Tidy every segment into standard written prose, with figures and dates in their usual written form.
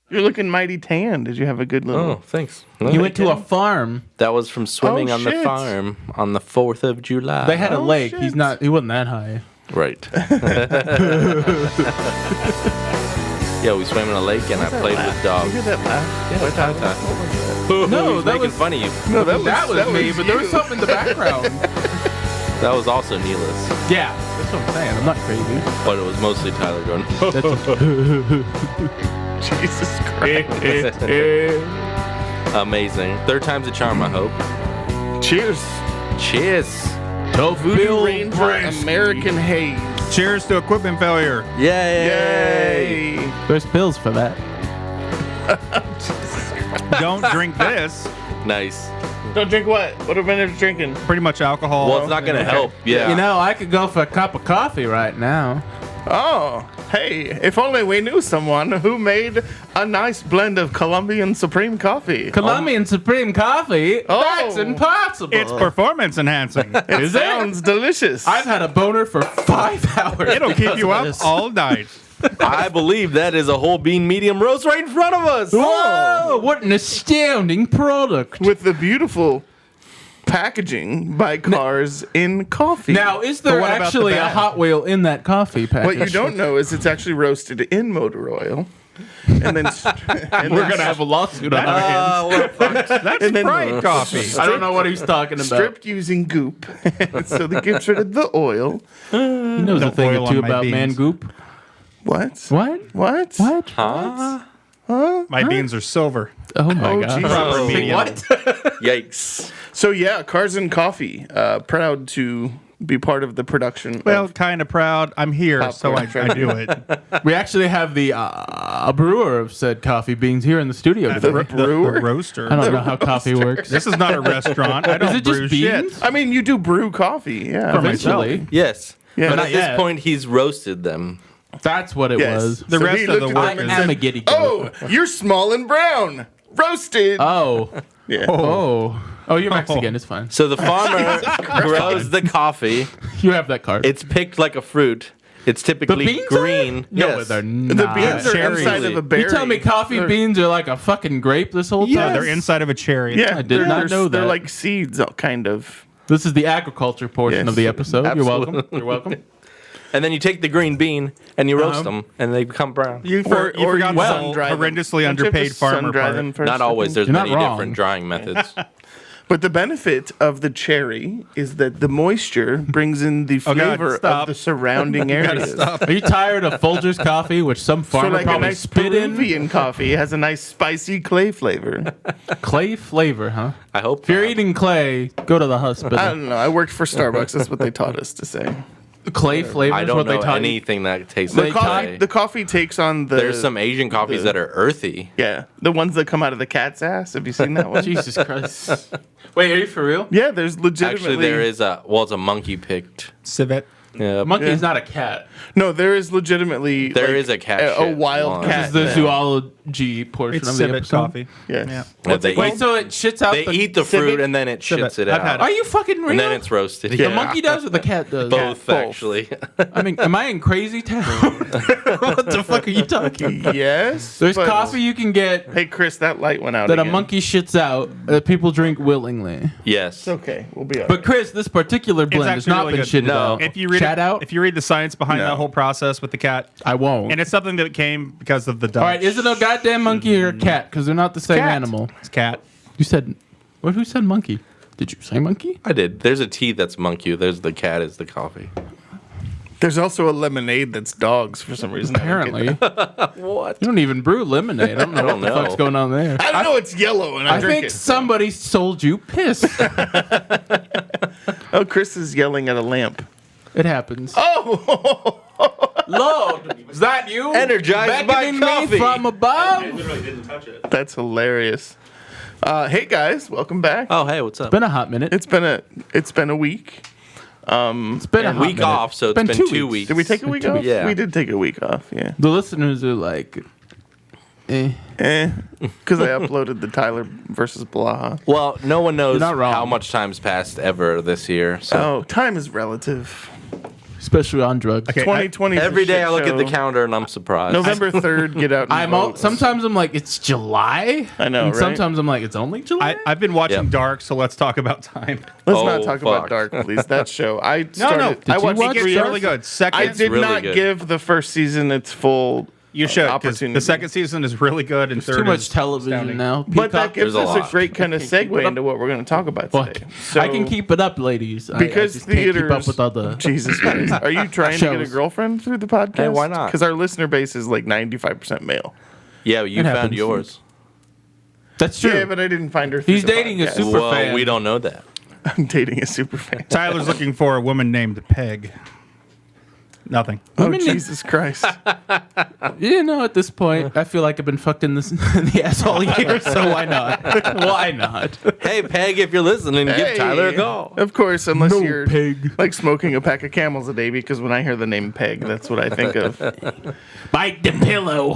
You're looking mighty tan. Did you have a good little... Oh, thanks. He went to a farm. That was from swimming on the shit. farm on the 4th of July. They had a lake. shit. He wasn't that high. Right. Yeah, we swam in a lake and I played with dogs. You hear that laugh? Yeah, Tata. No, He's that making was- fun of you. No, That was me, but there was something in the background. That was also Neela's, Yeah, that's what I'm saying. I'm not crazy. but it was mostly Tyler going, Jesus Christ. amazing. Third time's a charm, I hope. Cheers. Cheers. Voodoo Ranger American Haze. Cheers to equipment failure. Yay. Yay. There's pills for that. Don't drink this. Nice. Don't drink what? What have been drinking? Pretty much alcohol. Well, it's not going to help. Yeah. You know, I could go for a cup of coffee right now. Oh, hey, if only we knew someone who made a nice blend of Colombian Supreme Coffee. Colombian Supreme Coffee? Oh. That's impossible. It's performance enhancing. It sounds delicious. I've had a boner for 5 hours. It'll keep you up all night. I believe that is a whole bean medium roast right in front of us. Whoa, what an astounding product. With the beautiful packaging by Cars in Coffee. Now, is But there what about the actually a bag? Hot Wheel in that coffee package? what you don't know is it's actually roasted in motor oil. And then We're going to have a lawsuit on our hands. That's And then- fried coffee. I don't know what he's talking about. stripped using goop. So that gets rid of the oil. He knows No a thing oil or on two my about beans. man goop. What? What? What? What? My beans are silver. Oh my Oh, god. Jesus. Proper Oh. medium. What? Yikes. So yeah, Cars and Coffee. Proud to be part of the production. Well, of kind of proud. I'm here, Popcorn. so I do it. We actually have the brewer of said coffee beans here in the studio the today. brewer. The roaster. I don't know how coffee works. This is not a restaurant. I don't it just brew beans? shit. I mean, you do brew coffee, yeah. For myself. Eventually. Yes. Yeah, But not at this yet. point, he's roasted them. That's what it Yes. was. The So rest he of the looked at work them and is- I'm a said, giddy goat. "Oh, you're small and brown, roasted." Oh. Yeah. Oh, you're Mexican. It's fine. So the farmer grows the coffee. You have that card. It's picked like a fruit. It's the typically beans green. Are? No, Yes. they're The not. beans are cherries. inside of a berry. You tell me coffee They're- beans are like a fucking grape this whole time? Yeah, they're inside of a cherry. Yeah, I did not know They're that. like seeds, kind of. This is the agriculture portion Yes. of the episode. You're welcome. Absolutely. You're welcome. And then you take the green bean and you roast Uh-huh. them, and they become brown. You Or forgot you the sun-dry them. horrendously Don't you have to underpaid farmer sun-dry part. them first, Not I always. think? There's You're not many wrong. different drying methods. But the benefit of the cherry is that the moisture brings in the God, flavor of stop. the surrounding areas. Are you tired of Folgers coffee, which some So farmer like a probably nice spit in? Peruvian coffee has a nice spicy clay flavor. Clay flavor, huh? I hope. If you're not. eating clay, go to the hospital. I don't know. I worked for Starbucks. That's what they taught us to say. Clay flavor I is don't what they know taught you. anything that tastes The like coffee, clay. the coffee takes on the. There's some Asian coffees the- that are earthy. Yeah, the ones that come out of the cat's ass. Have you seen that one? Jesus Christ. Wait, are you for real? Yeah, there's legitimately. Actually, there is it's a monkey picked. Civet. Yeah, Monkey's not a cat. No, there is legitimately. There like, is a cat A shit wild one. cat. This is the that- zoology portion It's of the civet episode. coffee. Yes. Yeah. Yeah, they Wait, eat, so it shits out they the... eat the fruit civet? and then it shits Civet. it I've out. had it. Are you fucking real? And then it's roasted. Yeah. The monkey does or the cat does? Both, both. actually. I mean, am I in crazy town? What the fuck are you talking about? Yes. There's but- coffee you can get Hey, Chris, that light went out. that a again. monkey shits out that people drink willingly. Yes. It's okay. We'll be alright. But Chris, this particular blend has actually not really been good. shitted No. out. If you read Chat it, out, if you read the science behind No. that whole process with the cat, I won't. and it's something that came because of the Dutch. All right, is it a goddamn monkey or a cat? Because they're not the same Cat. animal. It's cat. You said, what? Who said monkey? Did you say monkey? I did. There's a tea that's monkey. There's the cat is the coffee. There's also a lemonade that's dogs for some reason. Apparently, you What? don't even brew lemonade. I don't know what don't the fuck's know. going on there. I don't know. It's yellow and I, I drink think it. somebody sold you piss. Oh, Chris is yelling at a lamp. It happens. Oh, Lord, is that you? Energized by beckoning coffee. me from above? literally didn't touch it. that's hilarious. Hey guys, welcome back. Oh, hey, what's up? Been a hot minute. It's been a week. It's been a hot week minute. off, so it's been 2 weeks. Did we take a week off? Yeah. We did take a week off. Yeah. The listeners are like, Because I uploaded the Tyler versus Blaha. Well, no one knows You're not wrong. how much time's passed ever this year. So Oh, time is relative. especially on drugs. Okay, 2020. 's a Every day shit I look at the show. calendar and I'm surprised. November 3rd, get out. And vote. Sometimes I'm like, it's July. I know, And right? sometimes I'm like, it's only July. I've been watching Yep. Dark, so let's talk about time. Let's Oh, not talk about fuck. Dark, please. That show. I No, started. no. Did I you watched watch It's 3 really good. Second, I did really not good. give the first season its full. you should. 'Cause opportunity. The second season is really good, and third Too much is television astounding. now. But that Peacock. gives There's a us a lot. great kind of Keep it segue up. into what we're going to talk about What? today. I can keep it up, ladies. Because I just can't theaters. keep up with all the. Jesus Christ. Are you trying to get a Shows. girlfriend through the podcast? Hey, why not? Because our listener base is like 95% male. Yeah, you It found happens. yours. That's true. Yeah, but I didn't find her through He's the dating a podcast. super Well, fan. we don't know that. I'm dating a super fan. Tyler's looking for a woman named Peg. Nothing. Oh, Women- Jesus Christ. You know, at this point, I feel like I've been fucked in this in the ass all year, so why not? Why not? Hey, Peg, if you're listening, give Tyler a call. Of course, unless No, you're Peg. like smoking a pack of Camels a day, because when I hear the name Peg, that's what I think of. Bite the pillow.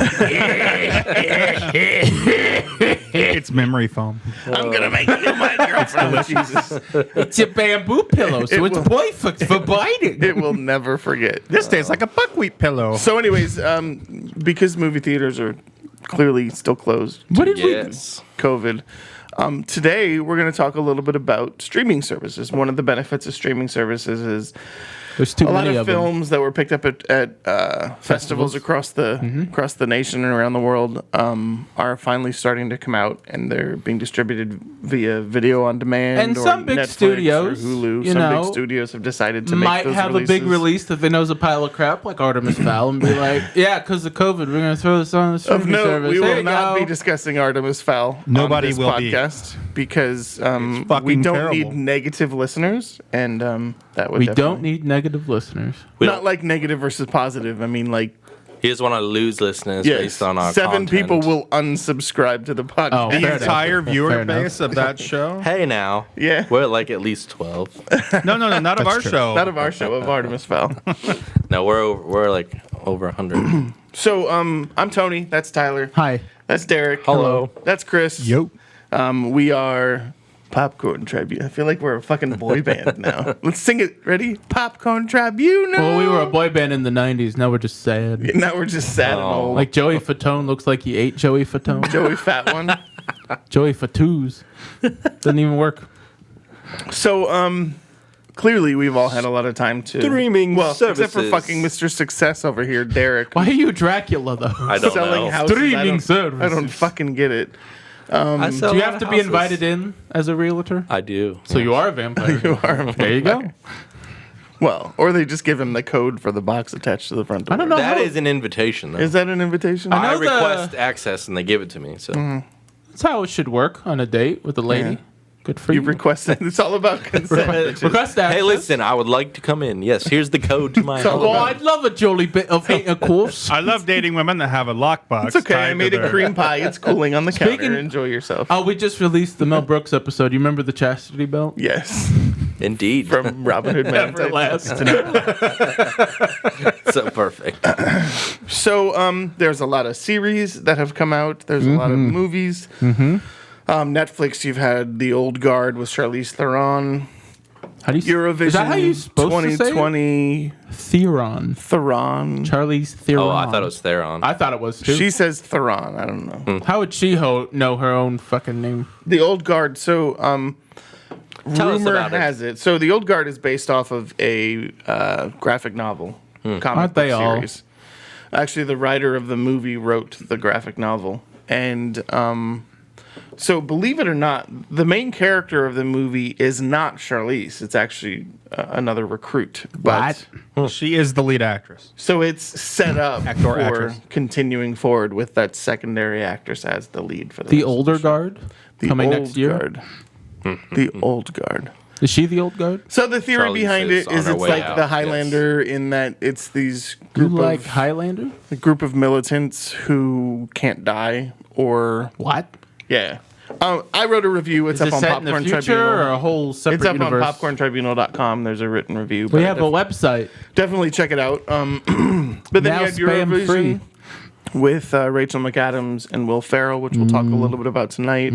It's memory foam. I'm going to make you my girlfriend. Jesus. It's a bamboo pillow, so It it's will- perfect for biting. It will never forget. This tastes like a buckwheat pillow. So, anyways, because movie theaters are clearly still closed, What did Yes. COVID. Today, we're going to talk a little bit about streaming services. One of the benefits of streaming services is There's too a lot many of of them. films that were picked up at festivals across the nation and around the world are finally starting to come out, and they're being distributed via video on demand. And or some big Netflix studios, or Hulu. you Some know, big studios have decided to make Might those have releases. a big release that they know is a pile of crap, like Artemis Fowl, and be like, "Yeah, because of COVID, we're gonna throw this on the Of streaming note, service." we There will you not go. be discussing Artemis Fowl Nobody on this will be. podcast because we fucking don't terrible. need negative listeners, and that would We definitely- don't need negative listeners. We not don't- like negative versus positive. I mean, like He just want to lose listeners yes, based on our 7 content. people will unsubscribe to the podcast. Oh, The fair enough. entire viewer Fair enough. base of that show? Hey, now. Yeah. We're at like at least 12. No, not of our true. show. Not of our show, of Artemis Fowl. No, we're like over 100. So, I'm Tony. That's Tyler. Hi. That's Derek. Hello. That's Chris. Yo. We are Popcorn Tribune. I feel like we're a fucking boy band now. Let's sing it. Ready? Popcorn Tribune. Well, we were a boy band in the '90s. Now we're just sad. Now we're just sad and old. Like Joey Fatone looks like he ate Joey Fatone. Joey Fat One. Joey Fatooz. Doesn't even work. So, clearly we've all had a lot of time to Streaming well, except for services. fucking Mr. Success over here, Derek. Why are you Dracula though? I don't selling know. houses. Streaming I don't services. fucking get it. I sell Do you a have lot to of be houses. invited in as a realtor? I do. So you are a vampire. You are. There you go. Well, or they just give him the code for the box attached to the front door. I don't know. That how- is an invitation, though. Is that an invitation? I I know the- request access and they give it to me. So That's how it should work on a date with a lady. Yeah. Good for You you. requested. It's all about consent. Request access. hey, listen, I would like to come in. Yes, here's the code to my all home. Well, I'd love a jolly bit of intercourse. I love dating women that have a lockbox. It's okay. I tied made to a their- cream pie. It's cooling on the Speaking- counter. Enjoy yourself. Oh, we just released the Mel Brooks episode. You remember the chastity belt? Yes, Indeed. from Robin Hood Men. So perfect. So there's a lot of series that have come out. There's a lot of movies. Netflix, you've had The Old Guard with Charlize Theron. How do you? Eurovision Is that how you supposed to say it? 2020. Theron. Theron. Charlize Theron. Oh, I thought it was Theron. I thought it was too. She says Theron. I don't know. How would she know her own fucking name? The Old Guard. So Tell us rumor about it. has it. So The Old Guard is based off of a graphic novel, comic Aren't they book all? series. Actually, the writer of the movie wrote the graphic novel, and so believe it or not, the main character of the movie is not Charlize. It's actually another recruit. But She is the lead actress. so it's set up Actor, for actress. continuing forward with that secondary actress as the lead for the The rest of older show. guard The coming Old next year. Guard. The Old Guard. Is she the old guard? So the theory Charlize behind is it is on her it's way like out, the yes. Highlander in that it's these You group like of Highlander? a group of militants who can't die or What? yeah. I wrote a review. It's Is up it on set in the Popcorn future Tribunal. or a whole separate It's up universe? on popcorntribunal.com. There's a written review. We but have a website. definitely check it out. But then Now you had spam free. Eurovision with Rachel McAdams and Will Ferrell, which we'll talk a little bit about tonight.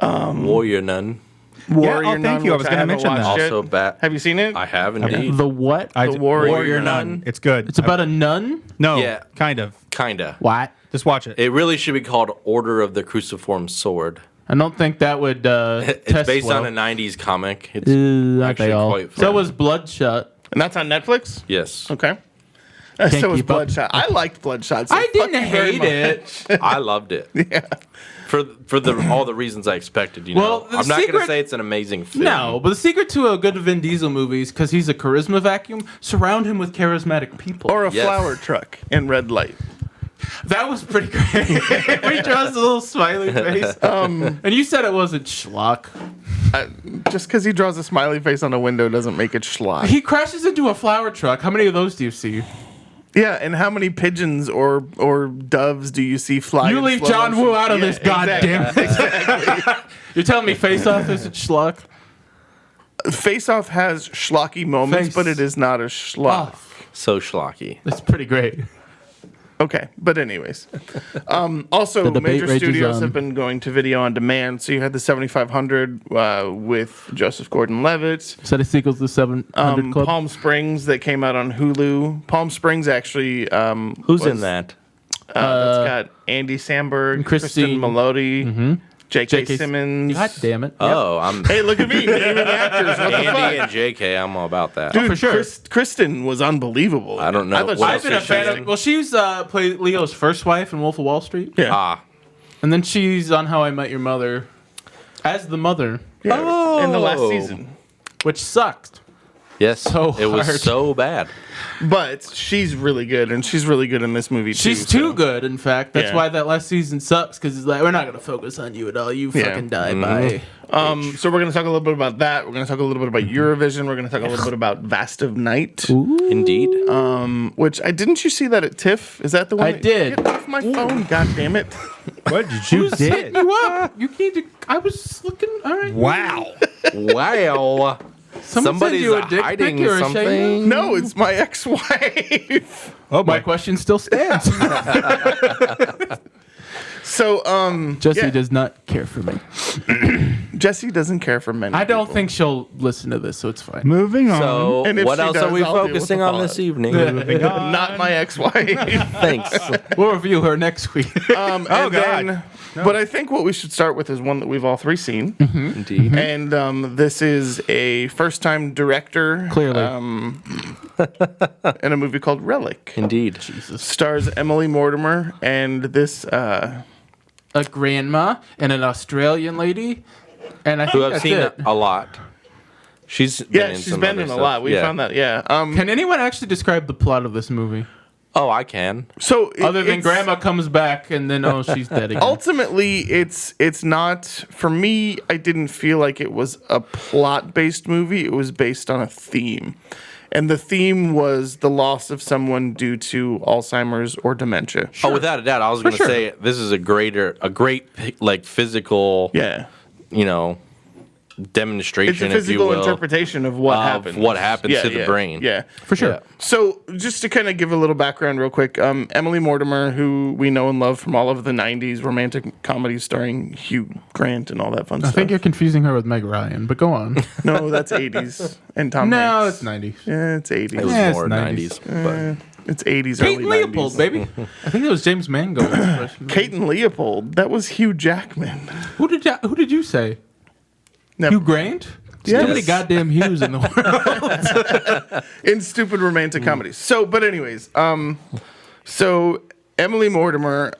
Warrior Nun. Warrior thank Nun, you. I which was gonna haven't mention that. watched yet. Also, Have you seen it? I have indeed. The what? I The did- Warrior Nun. It's good. It's about a nun. no, Yeah. kind of. Kinda. What? Just watch it. It really should be called Order of the Cruciform Sword. I don't think that would. It's test based well. on a '90s comic. It's Aren't actually they all? quite So fun. was Bloodshot. And that's on Netflix? Yes, Okay. Can't So was keep up. Bloodshot. I liked Bloodshot. So I fuck didn't you very hate much. it. I loved it. Yeah. For all the reasons I expected. You Well, know, the I'm not secret- gonna say it's an amazing film. No, but the secret to a good Vin Diesel movie is because he's a charisma vacuum. Surround him with charismatic people. Or a Yes. flower truck in red light. That was pretty great. He draws a little smiley face. And you said it wasn't schlock. Just because he draws a smiley face on a window doesn't make it schlock. He crashes into a flower truck. How many of those do you see? Yeah, and how many pigeons or doves do you see flying? You in leave slow John motion? Woo out of Yeah, this, goddamn. exactly. You're telling me Face Off isn't schlock? Face Off has schlocky moments, Face but it is not a schlock. So schlocky. It's pretty great. Okay, but anyways, also The debate major rages studios on. have been going to video on demand. So you had the 7500 with Joseph Gordon-Levitt, Set of sequels to 700 Club. Palm Springs that came out on Hulu. Palm Springs actually, Who's was- in that? That's got Andy Samberg, and Kristen Christine- Melody, J.K. J.K. Simmons. God damn it. Oh, I'm Hey, look at me naming actors. What the Andy fuck? and JK. I'm all about that. Dude, for sure. Kristen was unbelievable. I don't know thought what she I've was else been a is fan she of. in? Well, she's played Leo's first wife in Wolf of Wall Street. Yeah. Ah, And then she's on How I Met Your Mother as the mother, Yeah, in the last Oh. season. which sucked. yes. So it was hard. so bad. But she's really good, and she's really good in this movie, She's too. too so. good, in fact. That's Yeah. why that last season sucks, because it's like, we're not going to focus on you at all. You Yeah. fucking die by. So we're going to talk a little bit about that. We're going to talk a little bit about Eurovision. We're going to talk a little bit about Vast of Night, Indeed. which didn't you see that at TIFF? Is that the one? I did. Get off my phone, god damn it. What did you Who's hitting did? you up? You need to. I was looking. All right. Wow. Someone Wow. sent Somebody's you a dick hiding pic or a something. shame? No, it's my ex-wife. Oh My my. question still stands. So, Jesse yeah. does not care for me. Jesse doesn't care for men. I don't think she'll listen to this, so it's fine. Moving on. So, And if what she else does, are we I'll deal with focusing the on this fallout. evening? Moving on. Not my ex-wife. Thanks. We'll review her next week. And God. then- But I think what we should start with is one that we've all three seen. Indeed. And this is a first-time director. Clearly. In a movie called Relic. Indeed. Stars Emily Mortimer and this A grandma and an Australian lady, and I think Who I've that's seen it. a lot. She's been in she's some been other in a stuff. lot. We Yeah. found that. Yeah. Can anyone actually describe the plot of this movie? Oh, I can. So Other than it's- grandma comes back and then she's dead again. Ultimately, it's not for me. I didn't feel like it was a plot-based movie. It was based on a theme, and the theme was the loss of someone due to Alzheimer's or dementia. Oh, without a doubt, I was going to sure. say this is a great like physical, Yeah, you know, demonstration, it's a if you physical will, interpretation of what happens. what happens to the brain. Yeah, For sure. Yeah. So, just to kind of give a little background real quick, Emily Mortimer, who we know and love from all of the 90s romantic comedies starring Hugh Grant and all that fun I stuff. think you're confusing her with Meg Ryan, but go on. No, that's 80s. And Tom No, Hanks. it's 90s. Yeah, it's 80s. It was Yeah, it's more 90s. 90s. It's 80s, Kate early Leopold, 90s. baby. I think it was James Mangold. Kate and Leopold. That was Hugh Jackman. Who did you say? Never. Hugh Grant? There's Yes. too many goddamn Hughes in the world. In stupid romantic comedies. So, but anyways, so Emily Mortimer,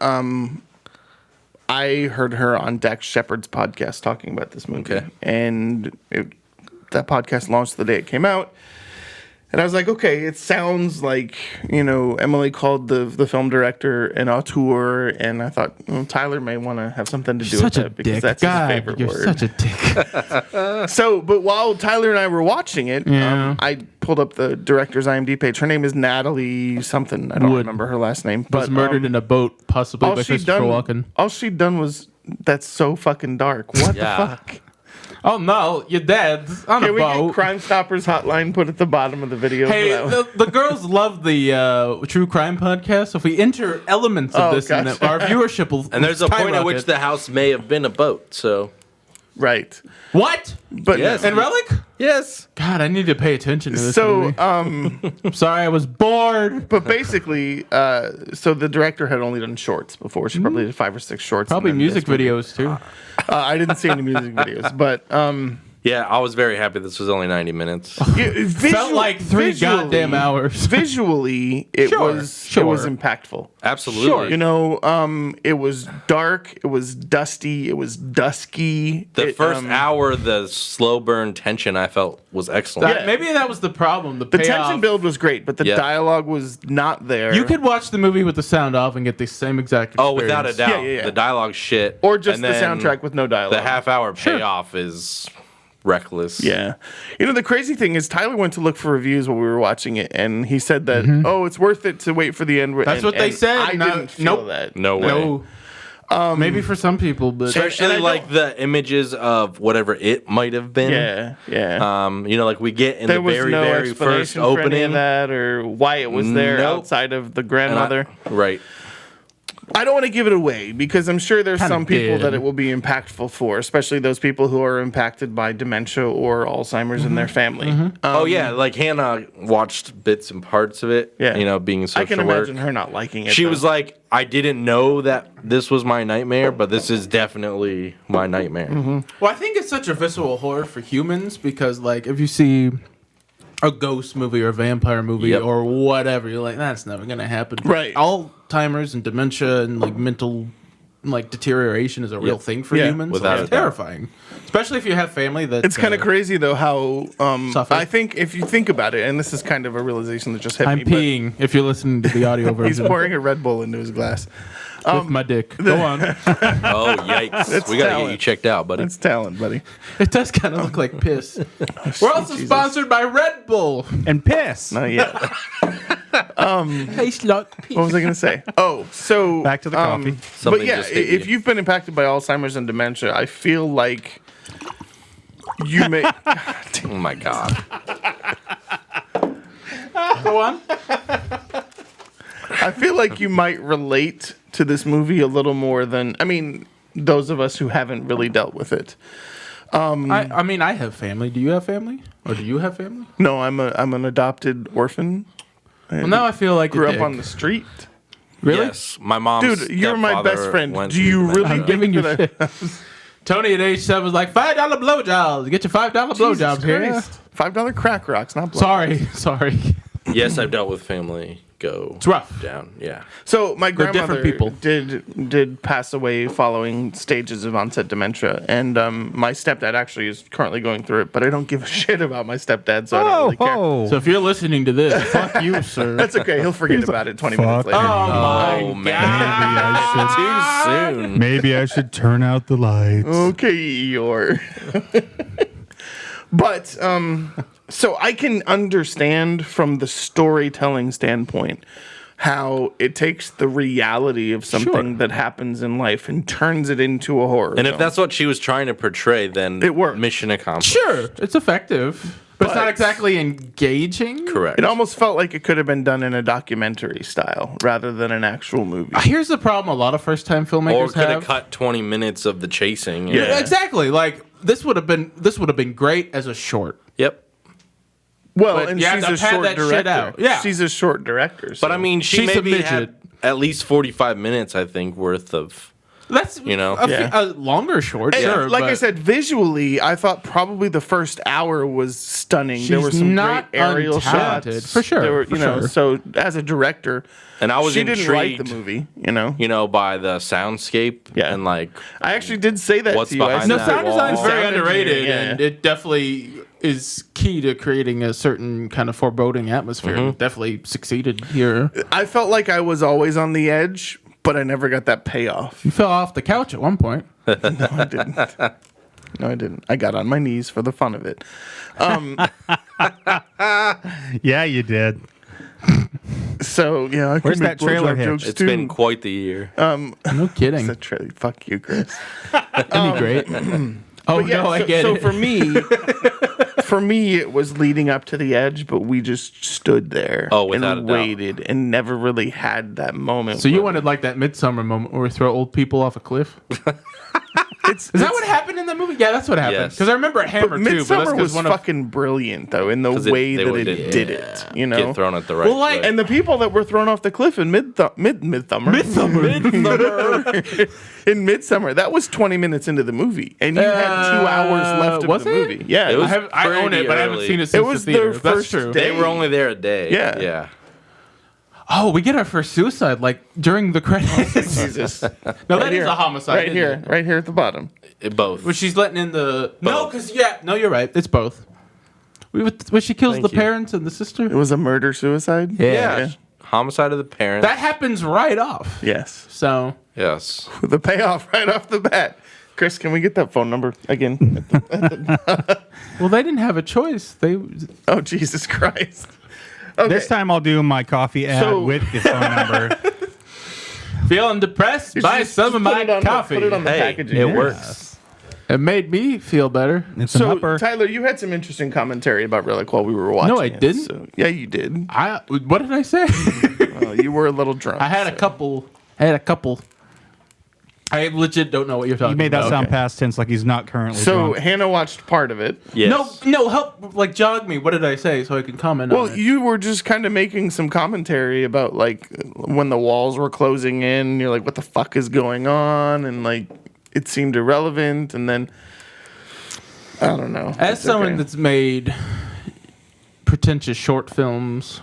I heard her on Dax Shepard's podcast talking about this movie. Okay. And that podcast launched the day it came out. And I was like, okay, it sounds like, Emily called the film director an auteur, and I thought, well, Tyler may want to have something to do Such with a that because dick. that's God, his favorite you're word. such a dick. So, but while Tyler and I were watching it, Yeah. I pulled up the director's IMDb page. Her name is Natalie something. I don't Wood. remember her last name. Was But murdered in a boat, possibly by Christopher Walken. all she'd done was that's so fucking dark. What Yeah. the fuck? Oh no, you're dead on Can a we get boat. Crime Stoppers hotline put at the bottom of the video? for Hey, that one? the girls love the true crime podcast. So if we enter elements of Oh, this, in gotcha. it, our viewership will. And there's a point at which skyrocket. the house may have been a boat. So Right. What? But Yes. And Relic? Yes. God, I need to pay attention to this so movie. I'm sorry, I was bored. but basically, so the director had only done shorts before. She probably did 5 or 6 shorts. Probably and then music this movie. videos too. I didn't see any music videos, but Yeah, I was very happy this was only 90 minutes. Felt like 3 goddamn hours. Visually, it Sure, was sure. impactful. Absolutely. You know, it was dark, it was dusty, it was dusky. The first hour, the slow burn tension I felt was excellent. That- Maybe that was the problem. The The payoff. tension build was great, but the Yeah. dialogue was not there. You could watch the movie with the sound off and get the same exact experience. Oh, without a doubt. Yeah. The dialogue's shit. or just And the then soundtrack with no dialogue. The half-hour payoff is reckless. Yeah. You know, the crazy thing is Tyler went to look for reviews while we were watching it, and he said that, oh, it's worth it to wait for the end. That's what they said. I No- didn't feel nope. that. No way. No. Maybe for some people, but Especially I like the images of whatever it might have been. Yeah. You know, like we get in There the was very, no very explanation first for any of opening. that or why it was there Nope. outside of the And grandmother. right. I don't want to give it away because I'm sure there's Kinda some people did. that it will be impactful for, especially those people who are impacted by dementia or Alzheimer's in their family. Oh yeah, like Hannah watched bits and parts of it. Yeah. You know, being social I can work. imagine her not liking it. She though. was like, I didn't know that this was my nightmare, but this is definitely my nightmare. well, I think it's such a visceral horror for humans because, like, if you see a ghost movie or a vampire movie Yep. or whatever, you're like, that's never gonna happen. Right. Alzheimer's and dementia and like mental like deterioration is a real Yep. thing for Yeah. humans. Without So a it's doubt. terrifying, especially if you have family that. It's kind of crazy though how Suffer. I think if you think about it, and this is kind of a realization that just hit I'm me. but peeing. If you're listening to the audio He's version, pouring a Red Bull into his glass. with my dick. Go on. Oh yikes! We gotta get talent. you checked out, buddy. It's talent, buddy. It does kind of look like piss. We're also Jesus. sponsored by Red Bull. And piss. Not yet. Tastes like piss. What was I going to say? Oh, so Back to the coffee. But Something yeah, just hit if you. you've been impacted by Alzheimer's and dementia, I feel like you may. Oh my god! Go on. I feel like you might relate to this movie a little more than those of us who haven't really dealt with it. I mean, I have family. Do you have family? Or do you have family? No, I'm an adopted orphan. Well, now I feel like Grew a up dick. on the street. Really? Yes, my mom's Dude, you're my best stepfather friend. went Do you through really dementia. I'm giving you that I- shit. Tony at age 7 was like, $5 blowjobs. Get your $5 blowjobs here. $5 crack rocks, not blood. Sorry. Yes, I've dealt with family go It's rough. down. Yeah. So my They're grandmother different people. did pass away following stages of onset dementia, and my stepdad actually is currently going through it. But I don't give a shit about my stepdad, so I don't really care. So if you're listening to this, fuck you, sir. That's okay. He'll forget about it 20 minutes Fuck later. Oh man, too soon. Maybe I should turn out the lights. Okay, Eeyore. But so I can understand from the storytelling standpoint how it takes the reality of something Sure. that happens in life and turns it into a horror. And if film. that's what she was trying to portray, then It worked. Mission accomplished. Sure, it's effective, but it's not But- exactly engaging. Correct. it almost felt like it could have been done in a documentary style rather than an actual movie. Here's the problem: a lot of first-time filmmakers Or could have have. cut 20 minutes of the chasing. Yeah. Yeah, exactly. Like this would have been great as a short. Yep. Well, But and you have she's to a pad short that shit director. out. Yeah. She's a short director. So. But I mean, she She's a maybe midget. had at least 45 minutes, I think, worth of. That's You know? a longer short. And, Sure, like I but said, visually, I thought probably the first hour was stunning. There She's were some not great aerial untalented, shots. for sure, There were, for you know, sure. so as a director, And I was she didn't write intrigued, the movie. You know, by the soundscape. Yeah. And like, I actually did say that What's to you. I behind said, no, that sound wall. design's very Sound underrated, engineering, and yeah. it definitely is key to creating a certain kind of foreboding atmosphere. Mm-hmm. It definitely succeeded here. I felt like I was always on the edge, but I never got that payoff. You fell off the couch at one point. No, I didn't. No, I didn't. I got on my knees for the fun of it. Yeah, you did. So yeah, I Where's can make that trailer blowjob hitch? jokes it's too. been quite the year. No kidding. It's a fuck you, Chris. That'd be great. Oh Yeah, no, I get so it. for me, it was leading up to the edge, but we just stood there Without a and doubt. waited and never really had that moment. So you where- wanted like that midsummer moment where we throw old people off a cliff? Is that what happened in the movie? Yeah, that's what happened. Yes. Because I remember Hammer too. But that's Midsummer 'cause was one of fucking brilliant though in the 'Cause way they that would- it did it. You know, Get thrown at the right. Well, like- way. and the people that were thrown off the cliff in Midsummer. In Midsummer, that was 20 minutes into the movie, and you had 2 hours left of was the it? movie. Yeah, It was I own it, but I haven't early. seen it since It was the theater. their That's first true. day. they were only there a day. Yeah. Yeah. Oh, we get our first suicide like during the credits. Jesus. No, that is a homicide. Right isn't here, it? right here at the bottom. Both. When she's letting in the Both. no, you're right. It's both. When she kills Thank the you. parents and the sister. It was a murder suicide. yeah. Homicide of the parents. That happens right off. Yes. So Yes. The payoff right off the bat. Chris, can we get that phone number again? well, they didn't have a choice. They Oh, Jesus Christ. Okay. This time I'll do my coffee ad So- with the phone number. feeling depressed. You should Buy just some of put my it on coffee. put it on the Hey, packaging. it Yeah. works. It made me feel better. It's an So, upper. Tyler, you had some interesting commentary about Relic while we were watching. I it, didn't. so- yeah, you did. What did I say? You were a little drunk. I had a couple. I legit don't know what you're talking You made that about. sound past tense like he's not currently So drunk. Hannah watched part of it. Yes. No, help, like jog me. What did I say so I can comment Well, on it? you were just kind of making some commentary about like when the walls were closing in. You're like, what the fuck is going on? And like, it seemed irrelevant. And then I don't know. As It's someone okay. that's made pretentious short films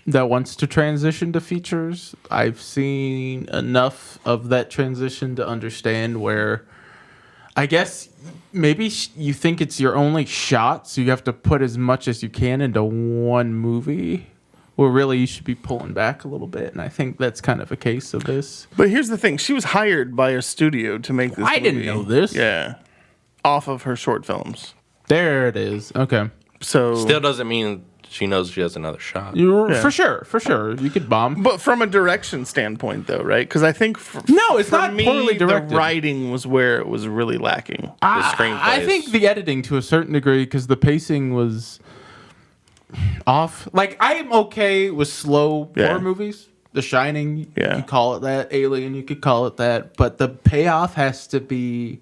that wants to transition to features, I've seen enough of that transition to understand where I guess maybe you think it's your only shot, so you have to put as much as you can into one movie. Well, really, you should be pulling back a little bit, and I think that's kind of a case of this. But here's the thing: she was hired by a studio to make this. I didn't movie. know this. Yeah, off of her short films. There it is. Okay. So Still doesn't mean she knows she has another shot. Yeah. For sure. You could bomb. But from a direction standpoint, though, right? Because I think No, it's for not me, poorly directed. The writing was where it was really lacking. The screenplay. I think the editing to a certain degree because the pacing was off. Like I'm okay with slow Yeah. horror movies. The Shining, Yeah. you could call it that. Alien, you could call it that. But the payoff has to be,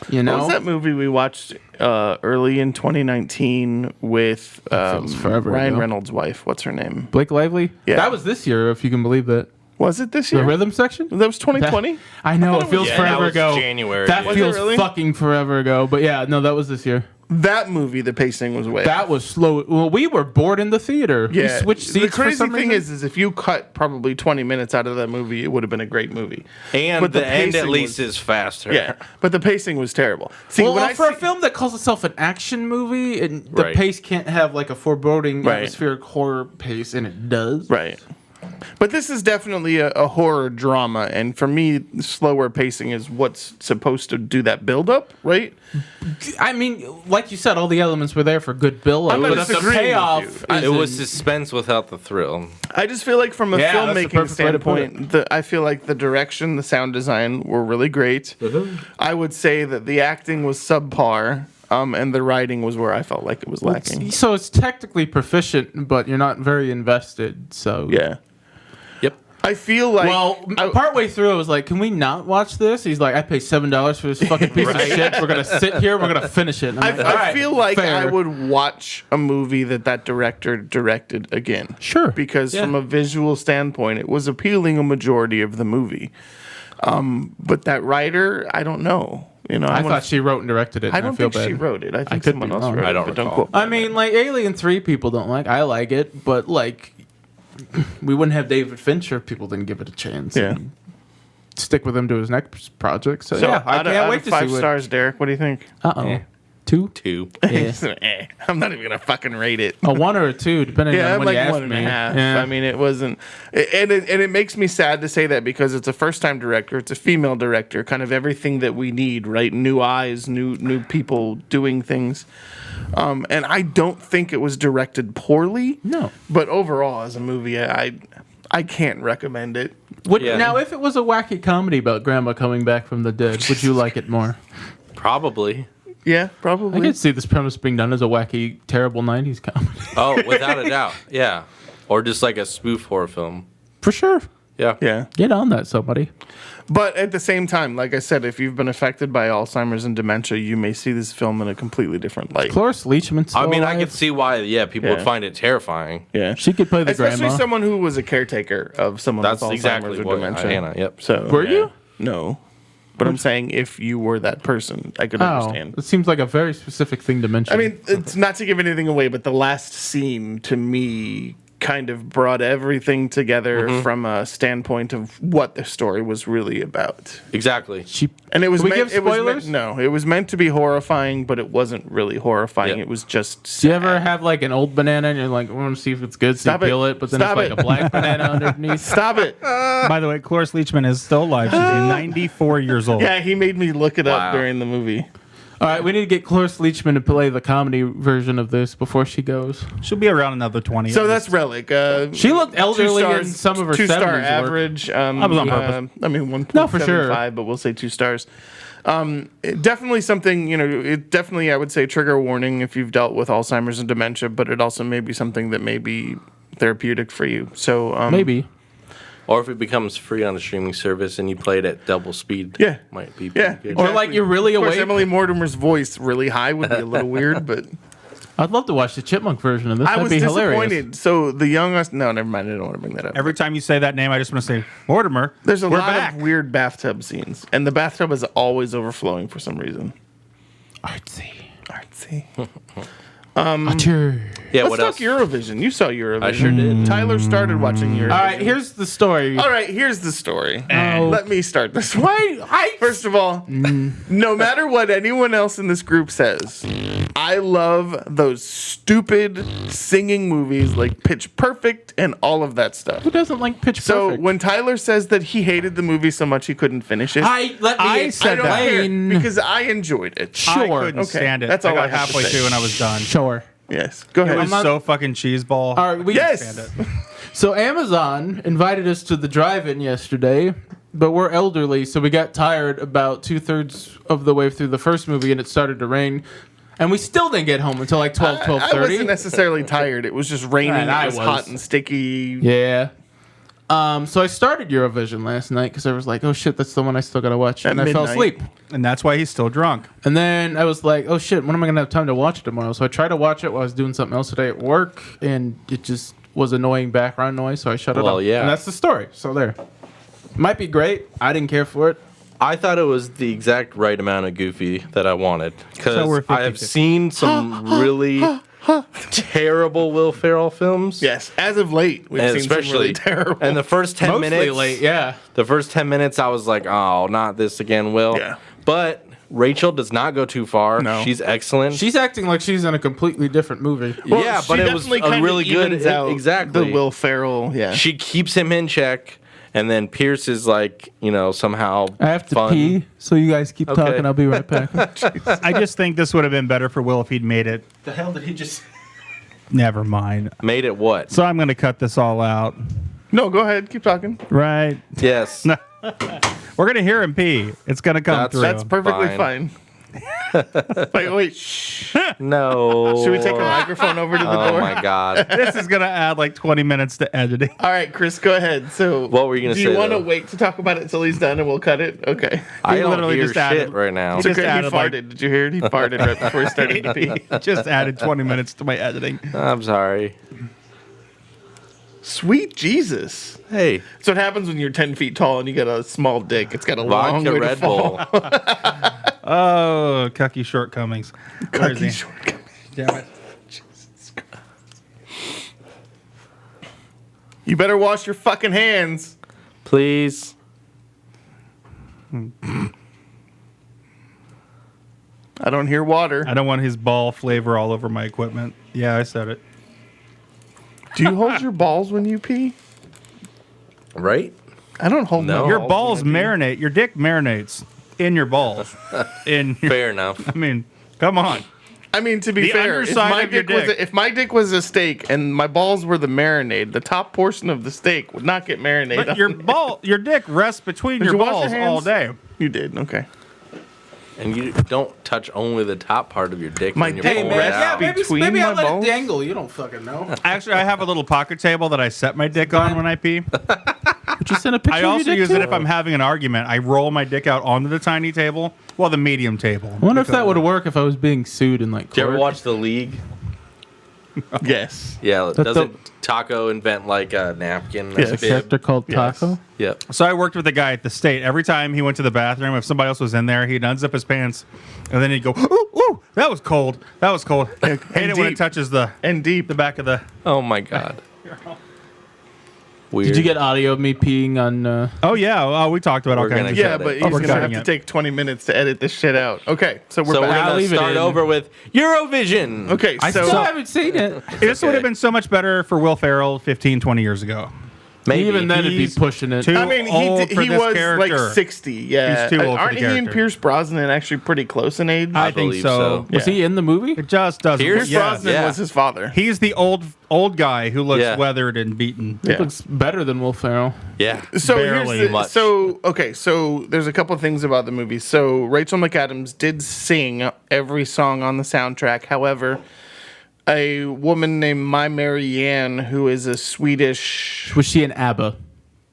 you know. What was that movie we watched early in 2019 with feels forever Ryan ago. Reynolds' wife? What's her name? Blake Lively? Yeah. That was this year, if you can believe that. Was it this The year? rhythm section? That was 2020? I know, thought it feels Yeah, forever that was ago. January. That Was it feels really? fucking forever ago. But yeah, no, that was this year. That movie, the pacing was way. That was slow. Well, we were bored in the theater. We yeah. switched seats The for crazy some thing reason. is if you cut probably 20 minutes out of that movie, it would have been a great movie. And But the end at pacing least was- is faster. Yeah, but the pacing was terrible. See, Well, when I for a see- film that calls itself an action movie, and the Right. pace can't have like a foreboding Right. atmospheric horror pace, and it does. Right. But this is definitely a horror drama, and for me, slower pacing is what's supposed to do that build up, right? I mean, like you said, all the elements were there for good build-up, I'm not but if the disagreeing with payoff, you. is It was suspense without the thrill. I just feel like from a Yeah, that's the filmmaking perfect way to put it. standpoint, I feel like the direction, the sound design were really great. I would say that the acting was subpar, and the writing was where I felt like it was lacking. so it's technically proficient, but you're not very invested. So Yeah. Yep. I feel like Well, partway through, I was like, "Can we not watch this?" He's like, "I paid $7 for this fucking piece of shit. We're gonna sit here. We're gonna finish it." And I'm like, "All I right, feel like fair." I would watch a movie that director directed again. Sure. Because Yeah. from a visual standpoint, it was appealing a majority of the movie. But that writer, I don't know. You know, I thought she wrote and directed it. I and don't feel think she bad. wrote it. I think could someone be else wrong. wrote I don't it. But don't recall. quote. I mean, like Alien 3 people don't like. I like it, but like we wouldn't have David Fincher if people didn't give it a chance. Yeah. and stick with him to his next project. So, So yeah, I out of can't wait to see 5 what. stars, Derek. What do you think? Uh-oh. Eh. 2? 2. Yeah. I'm not even gonna fucking rate it. A 1 or a 2, depending Yeah, on I'm when like you ask 1.5. me. Yeah. I mean, it wasn't, and it makes me sad to say that because it's a first time director. It's a female director. Kind of everything that we need, right? New eyes, new people doing things. And I don't think it was directed poorly. No. But overall, as a movie, I can't recommend it. Yeah. Now, if it was a wacky comedy about grandma coming back from the dead, would you like it more? Probably. Yeah, I probably. could see this premise being done as a wacky, terrible 90s comedy. Oh, without a doubt. Yeah. Or just like a spoof horror film. For sure. Yeah. Yeah. Get on that, somebody. But at the same time, like I said, if you've been affected by Alzheimer's and dementia, you may see this film in a completely different light. Cloris Leachman's I still mean, I alive. could see why, people Yeah. would find it terrifying. Yeah. She could play the Especially grandma. someone who was a caretaker of someone That's with Alzheimer's exactly or what dementia. Hannah, yep. So Were you? No. But I'm saying if you were that person, I could Oh, understand. it seems like a very specific thing to mention. I mean, it's not to give anything away, but the last scene to me kind of brought everything together from a standpoint of what the story was really about. Exactly. And it was Can we meant, give it was spoilers? no, it was meant to be horrifying, but it wasn't really horrifying. Yeah. It was just sad. do you ever have like an old banana and you're like, I want to see if it's good, so Stop you it. peel it, but then Stop it's like it. a black banana underneath? Stop it. By the way, Cloris Leachman is still alive. She's 94 years old. Yeah, he made me look it Wow. up during the movie. All right, we need to get Cloris Leachman to play the comedy version of this before she goes. She'll be around another 20. So that's Relic. She looked elderly in 2 stars, some of her 2-star 70s work. average. I was on purpose. I mean, 1.75, No, for sure. but we'll say 2 stars. Definitely something, it definitely, I would say, trigger warning if you've dealt with Alzheimer's and dementia, but it also may be something that may be therapeutic for you. So Maybe. Or if it becomes free on a streaming service and you play it at double speed, Yeah. might be Yeah. pretty good. Or like you're really Of course, awake. Emily Mortimer's voice really high would be a little weird, but I'd love to watch the Chipmunk version of this. I That'd was be disappointed. hilarious. So the young us, no, never mind. I don't want to bring that up. Every time you say that name, I just want to say, Mortimer. There's a we're lot back. of weird bathtub scenes, and the bathtub is always overflowing for some reason. Artsy. Artsy. Yeah, Let's what talk else? Eurovision. You saw Eurovision. I sure did. Tyler started watching Eurovision. All right, here's the story. All right, here's the story. Oh. Let me start this one. Why? First of all, no matter what anyone else in this group says, I love those stupid singing movies like Pitch Perfect and all of that stuff. Who doesn't like Pitch So Perfect? when Tyler says that he hated the movie so much he couldn't finish it, I I said don't care that. because I enjoyed it. Sure. I couldn't Okay, stand it. that's I all got I have to halfway say. through and I was done. Sure. Yes, go It ahead. was so fucking cheeseball. All right, we Yes. Stand it. So Amazon invited us to the drive-in yesterday, but we're elderly, so we got tired about 2/3 of the way through the first movie, and it started to rain, and we still didn't get home until like 12, I wasn't 12:30. necessarily tired. It was just raining. And I It was was. hot and sticky. Yeah. So I started Eurovision last night because I was like, oh shit, that's the one I still gotta watch, At and I fell midnight. asleep. And that's why he's still drunk. And then I was like, oh shit, when am I going to have time to watch it tomorrow? So I tried to watch it while I was doing something else today at work, and it just was annoying background noise, so I shut it Well, off. yeah. And that's the story. So there. Might be great. I didn't care for it. I thought it was the exact right amount of goofy that I wanted So we're because I have 50-50. seen some really terrible Will Ferrell films. Yes, as of late, we've And seen some really terrible. And the first 10 Mostly minutes, late, yeah. the first 10 minutes, I was like, oh, not this again, Will. Yeah. But Rachel does not go too far. No. She's excellent. She's acting like she's in a completely different movie. Well, yeah, she but it was definitely a kinda really good. evens out Exactly. The Will Ferrell, yeah. She keeps him in check, and then Pierce is like, somehow. I have to fun. pee, so you guys keep Okay. talking. I'll be right back. I just think this would have been better for Will if he'd made it. the hell did he just... Never mind. Made it what? So I'm going to cut this all out. No, go ahead, keep talking. Right. Yes. We're going to hear him pee. It's going to come That's- through. That's perfectly Fine. fine. wait, shh. No. Should we take a microphone over to the Oh door? my God. This is going to add like 20 minutes to editing. All right, Chris, go ahead. So, What were you gonna do you say, want to though? wait to talk about it until he's done and we'll cut it? Okay. I don't literally hear just shit added- right now. It's just okay. He added, farted. like- Did you hear it? He farted right before he started to pee. Just added 20 minutes to my editing. I'm sorry. Sweet Jesus. Hey, That's what happens when you're 10 feet tall and you got a small dick. It's got a long vodka way Red to fall. Bull. Oh, cucky shortcomings. Where is he? Cucky shortcomings. Damn it. You better wash your fucking hands. Please. I don't hear water. I don't want his ball flavor all over my equipment. Yeah, I said it. Do you hold your balls when you pee? Right? I don't hold No. my Your balls balls when I pee. marinate. Your dick marinates in your balls. Fair enough. I mean, come on. I mean, to be The fair, if underside my, of your dick was dick. if my dick was a steak and my balls were the marinade, the top portion of the steak would not get marinated. But your dick rests between Did your you wash balls your hands? all day. You did, okay. And you don't touch only the top part of your dick My when you're dick pulling rests it out. between maybe my I'll let balls? it dangle. You don't fucking know. Actually, I have a little pocket table that I set my dick on when I pee. Just send a picture. I of your also dick use too? it if I'm having an argument. I roll my dick out onto the tiny table, well, the medium table. I wonder if that would work if I was being sued in like Did you ever court. watch The League? Yes. Yeah, That's doesn't Taco invent like a napkin? Yes. a character called Yes. Taco? Yep. So I worked with a guy at the state. Every time he went to the bathroom, if somebody else was in there, he'd unzip his pants, and then he'd go, "Ooh, ooh, that was cold. That was cold." Hate it when it deep. touches the Deep. back of the. Oh my god. Weird. Did you get audio of me peeing on? Oh yeah, we talked about all We're kinds gonna of get Yeah, it. but Oh, he's we're going to have cutting to it. take 20 minutes to edit this shit out. Okay, so we're So we're back. I'll gonna leave it start in. over with Eurovision. Okay, I so Still haven't seen it. This would have okay. been so much better for Will Ferrell 15, 20 years ago. Maybe. Even then, it'd be He's pushing it. too- I mean, old he for this was character. like 60. Yeah, He's too old for Aren't the he and character. Pierce Brosnan actually pretty close in age? I think believe so. so. Was he in the movie? It just doesn't. Pierce Pierce Brosnan Yeah. was his father. He's the old guy who looks Yeah. weathered and beaten. Yeah. Looks better than Will Ferrell. Yeah. So Barely here's the, much. so okay, so there's a couple of things about the movie. So Rachel McAdams did sing every song on the soundtrack. However, a woman named My Marianne, who is a Swedish Was she in ABBA?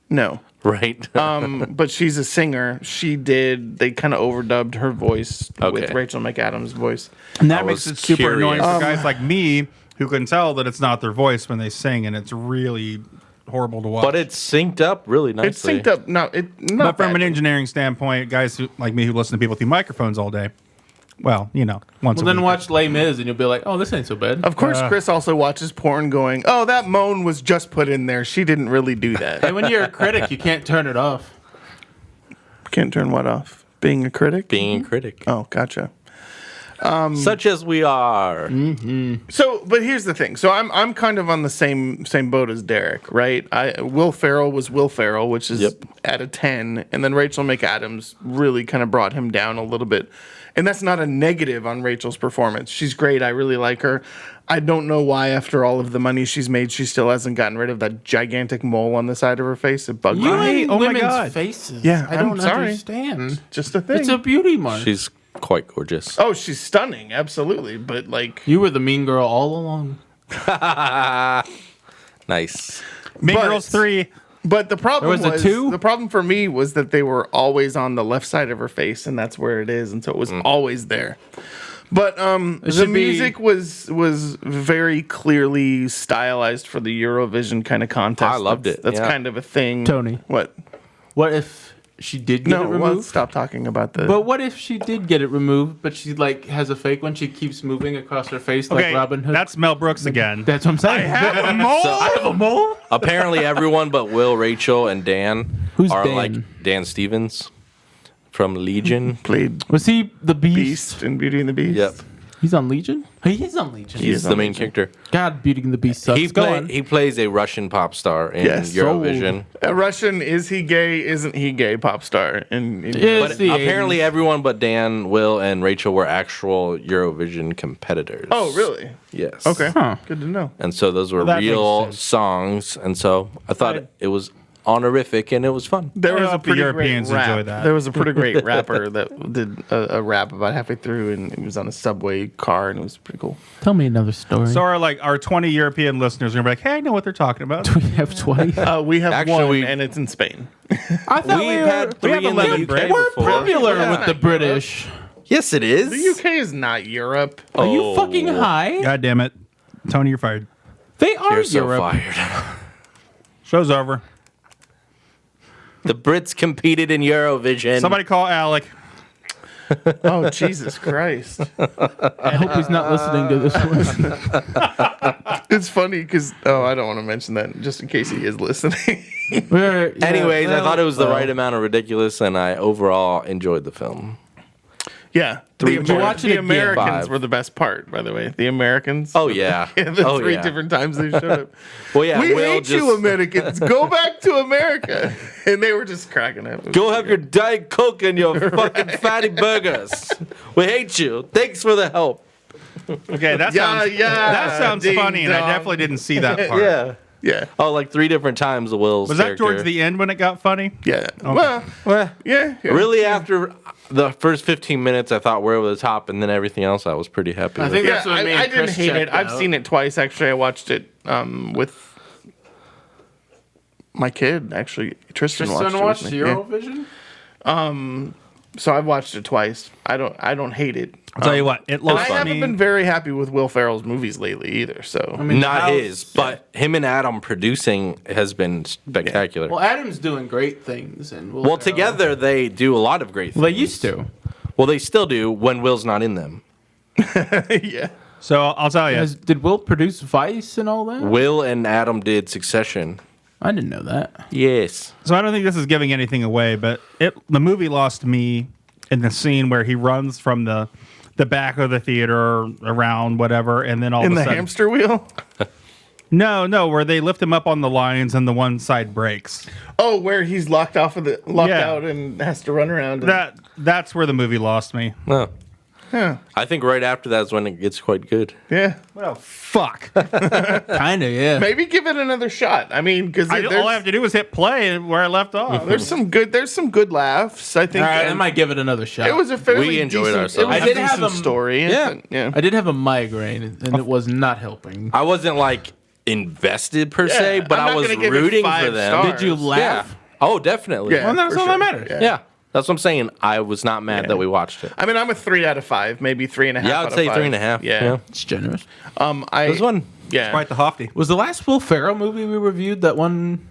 no, Right. but she's a singer. They kind of overdubbed her voice with Okay. Rachel McAdams' voice. And that I makes was it super annoying curious. for guys like me who can tell that it's not their voice when they sing, and it's really horrible to watch. but it's synced up really nicely. It's synced up. Not But from an badly. engineering standpoint, guys like me who listen to people through microphones all day, well, once Well, a then week. watch Les Mis and you'll be like, oh, this ain't so bad. Of course, Chris also watches porn going, oh, that moan was just put in there. She didn't really do that. And when you're a critic, you can't turn it off. Can't turn what off? Being a critic? Being a critic. Oh, gotcha. Such as we are. So, but here's the thing. So I'm kind of on the same boat as Derek, right? Will Ferrell was Will Ferrell, which is Yep. at a 10, and then Rachel McAdams really kind of brought him down a little bit. And that's not a negative on Rachel's performance. She's great. I really like her. I don't know why, after all of the money she's made, she still hasn't gotten rid of that gigantic mole on the side of her face. It bugs You me. and oh my women's God. faces. Yeah, I I'm don't sorry. understand. Just a thing. It's a beauty mark. She's quite gorgeous. Oh, she's stunning, absolutely. But like, You were the mean girl all along. Nice. Mean but- Girls 3. but the problem There was a two? the problem for me was that they were always on the left side of her face, and that's where it is, and so it was always there. But the should be- music was very clearly stylized for the Eurovision kind of contest. I loved That's- it, That's yeah. kind of a thing. Tony. What? What if she did get No, it well, removed? stop talking about the. But what if she did get it removed, but she like has a fake one? She keeps moving across her face like Okay, Robin Hood. that's Mel Brooks again. That's what I'm saying. a mole. I have a mole. Apparently, everyone but Will, Rachel, and Dan Who's are Dan? like Dan Stevens from Legion. played Was he the Beast? Beast in Beauty and the Beast. Yep. He's on Legion. He is on Legion. He's is the on main Legion. character. God, Beauty and the Beast sucks. He Go on. he plays a Russian pop star in Yes. Eurovision. A Russian, is he gay? Isn't he gay? Pop star. And Yeah. But It's the apparently, 80s. everyone but Dan, Will, and Rachel were actual Eurovision competitors. oh, really? Yes. Okay. Huh. Good to know. And so those were That makes real sense. songs, and so I thought it was honorific and it was fun. There I was a hope the pretty Europeans great rap. enjoy that. There was a pretty great rapper that did a rap about halfway through, and it was on a subway car, and it was pretty cool. Tell me another story. So our 20 European listeners are gonna be like, hey, I know what they're talking about. we have 20. We have Actually, one, and it's in Spain. I thought We've had three have in the 11 UK Brits. we're before. popular Yeah. with the British. Yes, it is. The UK is not Europe. Are you Oh. fucking high? God damn it, Tony, you're fired. They are You're so Europe. fired. Show's over. The Brits competed in Eurovision. Somebody call Alec. Oh, Jesus Christ. I hope he's not listening to this one. It's funny because, I don't want to mention that just in case he is listening. Anyways, I thought it was the well. right amount of ridiculous, and I overall enjoyed the film. Yeah. Three the more. Watch it the again. Americans Five. were the best part, by the way. The Americans. Oh yeah. The oh three yeah. different times they showed up. Well, yeah. We Will hate you, Americans. Go back to America. And they were just cracking up. It was Go have your Diet Coke and your fucking fatty burgers. We hate you. Thanks for the help. Okay, that Yeah, sounds yeah, that sounds ding funny, and I dong. definitely didn't see that part. Yeah. Yeah. Oh, like 3 different times the Will's Was that character. towards the end when it got funny? Yeah. Well, Yeah. really, after the first 15 minutes, I thought we're over the top, and then everything else, I was pretty happy I with. think Yeah, that's what me and I didn't Chris hate it. checked I've out. seen it twice, actually. I watched it with My kid, actually. Tristan watched Tristan it watched with me. Yeah. Eurovision? So I've watched it twice. I don't hate it. I'll tell you what, it And lost I haven't me. been very happy with Will Ferrell's movies lately either. So I mean, Not the house- his, but him and Adam producing has been spectacular. Well, Adam's doing great things, and Will Well, Ferrell- together they do a lot of great things. Well, they used to. Well, they still do when Will's not in them. yeah. So I'll tell you, Did Will produce Vice and all that? Will and Adam did Succession. I didn't know that. Yes. so I don't think this is giving anything away, but the movie lost me in the scene where he runs from the back of the theater around whatever, and then all In of a the sudden, hamster wheel. no, where they lift him up on the lines and the one side breaks. Oh, where he's locked Yeah. out and has to run around. That's where the movie lost me. Oh. Yeah. I think right after that's when it gets quite good. Yeah. Well, fuck. Kind of, yeah. Maybe give it another shot. I mean, because All I have to do is hit play where I left off. there's some good laughs. I think All right, I and might give it another shot. it was a fairly We enjoyed decent, ourselves. It was I a did have decent a- story. Yeah. Yeah. I did have a migraine, and it was not helping. I wasn't like invested per se, Yeah, but I'm I not was gonna give it rooting for 5 them. stars. Did you Yeah. laugh? Oh, definitely. Yeah. Well, that's for all sure. that matters. Yeah. That's what I'm saying. I was not mad that we watched it. I mean, I'm a 3 out of 5, maybe 3.5. Yeah, I out would of say 5. 3.5. Yeah. It's generous. I This one. Yeah. Quite the hofty. Was the last Will Ferrell movie we reviewed that one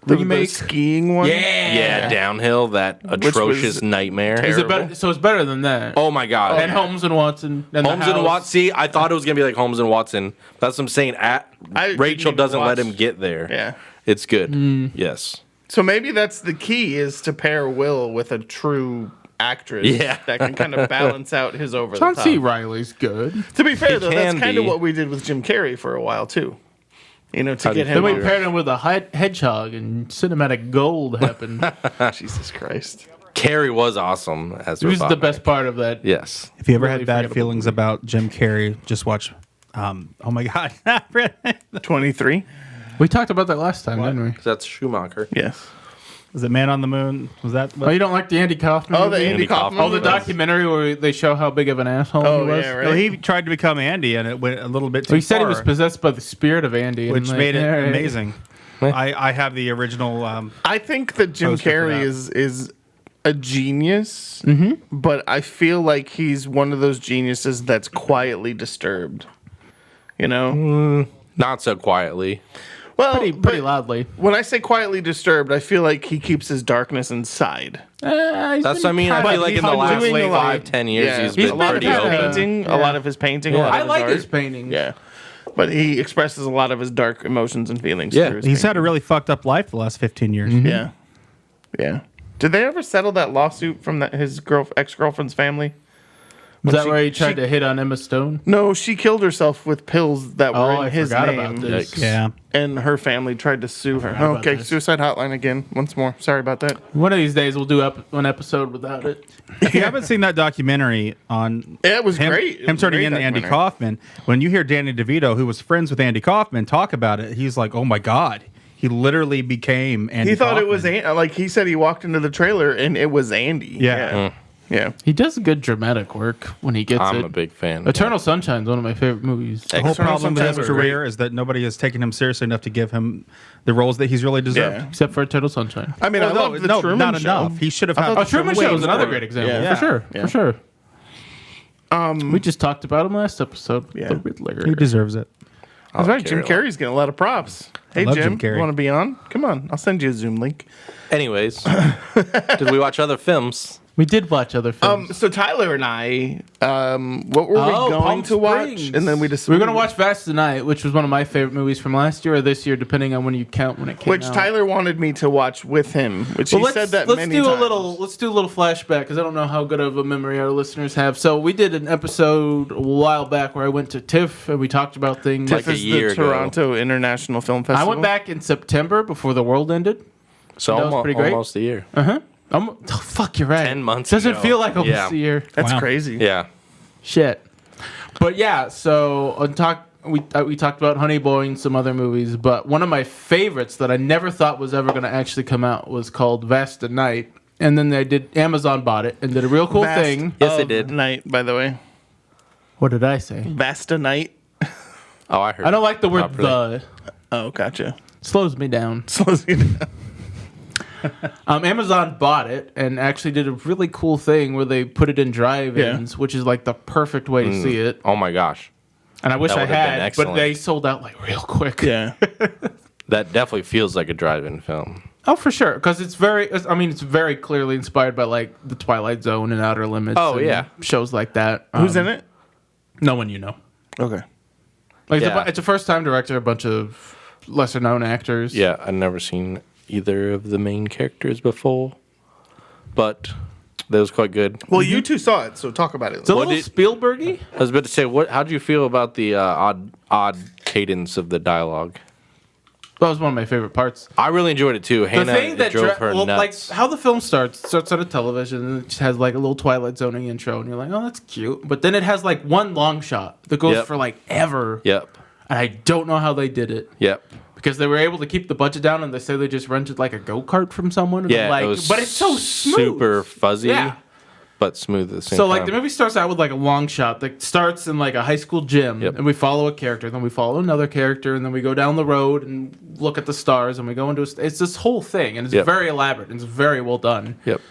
the remake? skiing one. Yeah, downhill, that atrocious was nightmare. Is it terrible. better? So it's better than that. Oh my god. And Holmes and Watson. And Holmes and Watson. See, I thought it was gonna be like Holmes and Watson. That's what I'm saying. I didn't Rachel even doesn't let watch- him get there. Yeah. It's good. Yes. So maybe that's the key, is to pair Will with a true actress Yeah. that can kind of balance out his over John the top. C. Riley's good. To be fair, though, that's can kind of be. what we did with Jim Carrey for a while too. You know, to How do get you him. Then we over- paired him with a hedgehog, and cinematic gold happened. Jesus Christ. Carrie was awesome as It was the Robotnik. best part of that. Yes. If you ever Really had bad forgettable feelings about Jim Carrey, just watch. Oh my god. 23. We talked about that last time, didn't we? That's Schumacher. Yes. Was it Man on the Moon? Was that? Oh, you don't like the Andy Kaufman? Oh, the movie? Andy Kaufman. Oh, the movie? documentary where they show how big of an asshole Oh, he was. yeah, right. Well, he tried to become Andy, and it went a little bit too Well, he said he far, was possessed by the spirit of Andy, and which like, made it all right. amazing. I have the original. I think that Jim Poster for Carrey that. is a genius, but I feel like he's one of those geniuses that's quietly disturbed. You know? Not so quietly. Well, Pretty but loudly. when I say quietly disturbed, I feel like he keeps his darkness inside. That's what I mean. I feel like in the last doing a lot. 5-10 years, Yeah. he's He's been been pretty kinda- open. Painting, a lot of his painting, a Yeah. lot I of his like art. his paintings. Yeah. But he expresses a lot of his dark emotions and feelings. Yeah. through his He's had a painting. really fucked up life the last 15 years. Yeah. Yeah. Did they ever settle that lawsuit from his ex-girlfriend's family? Was When that she- where he tried she- to hit on Emma Stone? No, she killed herself with pills that were Oh, in I his forgot name. about this. Yikes. Yeah. And her family tried to sue her. about Okay, this. suicide hotline again. Once more. Sorry about that. One of these days we'll do one episode without it. If you haven't seen that documentary on Yeah, it was him, great. It him was a turning great into Andy documentary. Kaufman, when you hear Danny DeVito, who was friends with Andy Kaufman, talk about it, he's like, "Oh my god." He literally became Andy. He thought it Kaufman. was like he said he walked into the trailer and it was Andy. Yeah. Yeah. He does good dramatic work when he gets I'm it. a big fan. Eternal Sunshine's one of my favorite movies. The whole Eternal problem with his Sunshine was career is that nobody has taken him seriously enough to give him the roles that he's really deserved. Yeah. Except for Eternal Sunshine. I mean, I Well, love the Truman not Show. enough. He should have I had. thought Oh, Truman Way Show is another more. great example. Yeah. For sure. Yeah. For sure. We just talked about him last episode. Yeah. The Riddler. He deserves it. That's right. Jim Carey. Carrey's getting a lot of props. Hey, love Jim, Jim Carrey. you want to be on? Come on. I'll send you a Zoom link. Anyways, did we watch other films? We did watch other films. So Tyler and I, what were we Oh, going Palm to watch? Springs. And then we We decided were going to watch Fast Tonight, which was one of my favorite movies from last year or this year, depending on when you count when it came which out. Tyler wanted me to watch with him, which Well, he said that let's many do times. let's do a little flashback because I don't know how good of a memory our listeners have. So we did an episode a while back where I went to TIFF and we talked about things. Like TIFF a is year the ago. Toronto International Film I Festival. went back in September before the world ended. So That was pretty great. almost a year. Oh, fuck, you're right. 10 months Doesn't ago. feel like almost Yeah. a year. That's Wow. crazy. Yeah. Shit. But yeah, so we talked about Honey Boy and some other movies, but one of my favorites that I never thought was ever going to actually come out was called Vasta Night. And then Amazon bought it and did a real cool Vast thing. Yes, they of did. Night, by the way. What did I say? Vasta Night. Oh, I heard. I don't like the word properly. the. Oh, gotcha. Slows me down. Slows you down. Amazon bought it and actually did a really cool thing where they put it in drive-ins, which is like the perfect way to see it. Oh my gosh. And I wish That I would have been had, but excellent. they sold out like real quick. Yeah. That definitely feels like a drive-in film. Oh, for sure, because it's very clearly inspired by like the Twilight Zone and Outer Limits. Oh, and yeah. shows like that. Who's in it? No one you know. Okay. Like Yeah. it's a first-time director, a bunch of lesser-known actors. Yeah, I've never seen either of the main characters before, but that was quite good. Well, you two saw it, so talk about it. It's a What little Spielbergy. I was about to say, how did you feel about the odd cadence of the dialogue? That was one of my favorite parts. I really enjoyed it too. The Hannah, thing it that drove her like nuts. how the film starts on a television and it just has like a little Twilight Zoning intro and you're like, oh, that's cute. But then it has like one long shot that goes Yep. for like ever. Yep. And I don't know how they did it. Yep. Because they were able to keep the budget down, and they say they just rented like a go kart from someone. And Yeah, like, it was but it's so smooth, super fuzzy, Yeah. but smooth at the same So time. like the movie starts out with like a long shot that starts in like a high school gym, Yep. and we follow a character, then we follow another character, and then we go down the road and look at the stars, and we go into it's this whole thing, and it's Yep. very elaborate and it's very well done. Yep.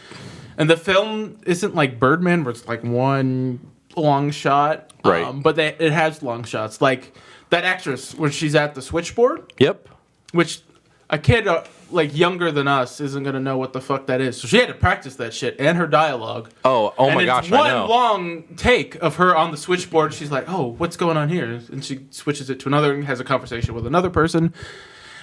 And the film isn't like Birdman, where it's like one long shot, Right. But it has long shots, like that actress when she's at the switchboard. Yep. Which a kid like younger than us isn't gonna know what the fuck that is. So she had to practice that shit and her dialogue. Oh and my it's gosh, one I know. long take of her on the switchboard. She's like, "Oh, what's going on here?" And she switches it to another and has a conversation with another person.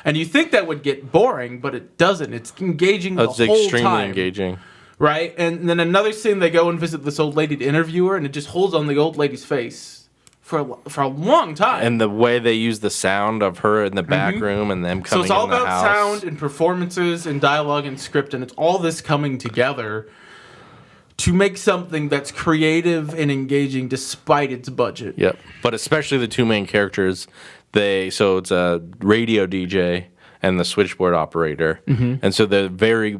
And you think that would get boring, but it doesn't. It's engaging the That's whole extremely time. engaging. Right? And then another scene, they go and visit this old lady to interview her, and it just holds on the old lady's face for a long time. And the way they use the sound of her in the back room and them So coming it's all in the about house. sound and performances and dialogue and script, and it's all this coming together to make something that's creative and engaging despite its budget. Yep. But especially the two main characters, so it's a radio DJ and the switchboard operator. Mm-hmm. And so they're very,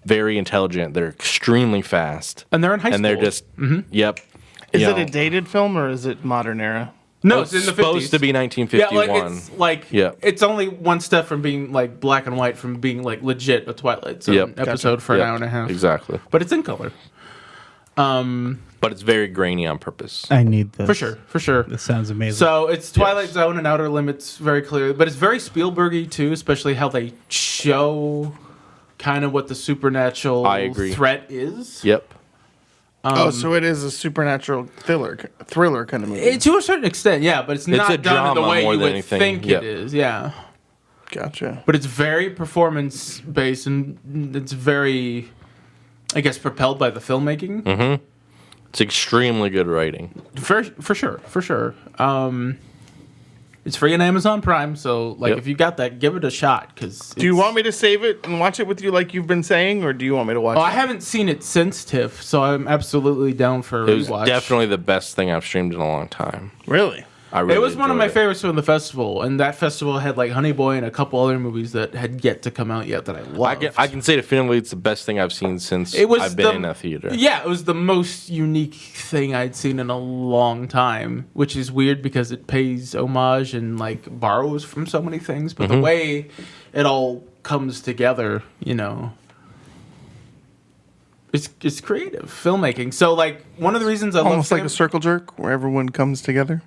very intelligent. They're extremely fast. And they're in high school. And they're just, yep. Is You it a know, dated film or is it modern era? No, it's in the 50s. supposed to be Yeah, 1951. like it's like Yeah. it's only one step from being like black and white from being like legit a Twilight Zone Yep. episode for Yep. an hour and a half. Exactly. But it's in color. But it's very grainy on purpose. I need this. For sure. This sounds amazing. So it's Twilight Zone and Outer Limits very clear, but it's very Spielbergy too, especially how they show kind of what the supernatural I agree. threat is. Yep. So it is a supernatural thriller kind of movie. To a certain extent, yeah, but it's not a done in the drama way more you than would anything. think Yep. it is. Yeah, Gotcha. but it's very performance based and it's very, I guess, propelled by the filmmaking. It's extremely good writing. For sure. It's free on Amazon Prime, so like Yep. if you got that, give it a shot. Cause Do you want me to save it and watch it with you like you've been saying, or do you want me to watch Oh, it? I haven't seen it since TIFF, so I'm absolutely down for a It was rewatch. definitely the best thing I've streamed in a long time. Really? I really It was one of my enjoyed it. favorites from the festival, and that festival had like Honey Boy and a couple other movies that had yet to come out yet that I loved. I can say definitively it's the best thing I've seen since It was I've been in a theater. Yeah, it was the most unique thing I'd seen in a long time, which is weird because it pays homage and like borrows from so many things, but Mm-hmm. the way it all comes together, it's creative filmmaking. So like one of the reasons I Almost love like a circle jerk where everyone comes together.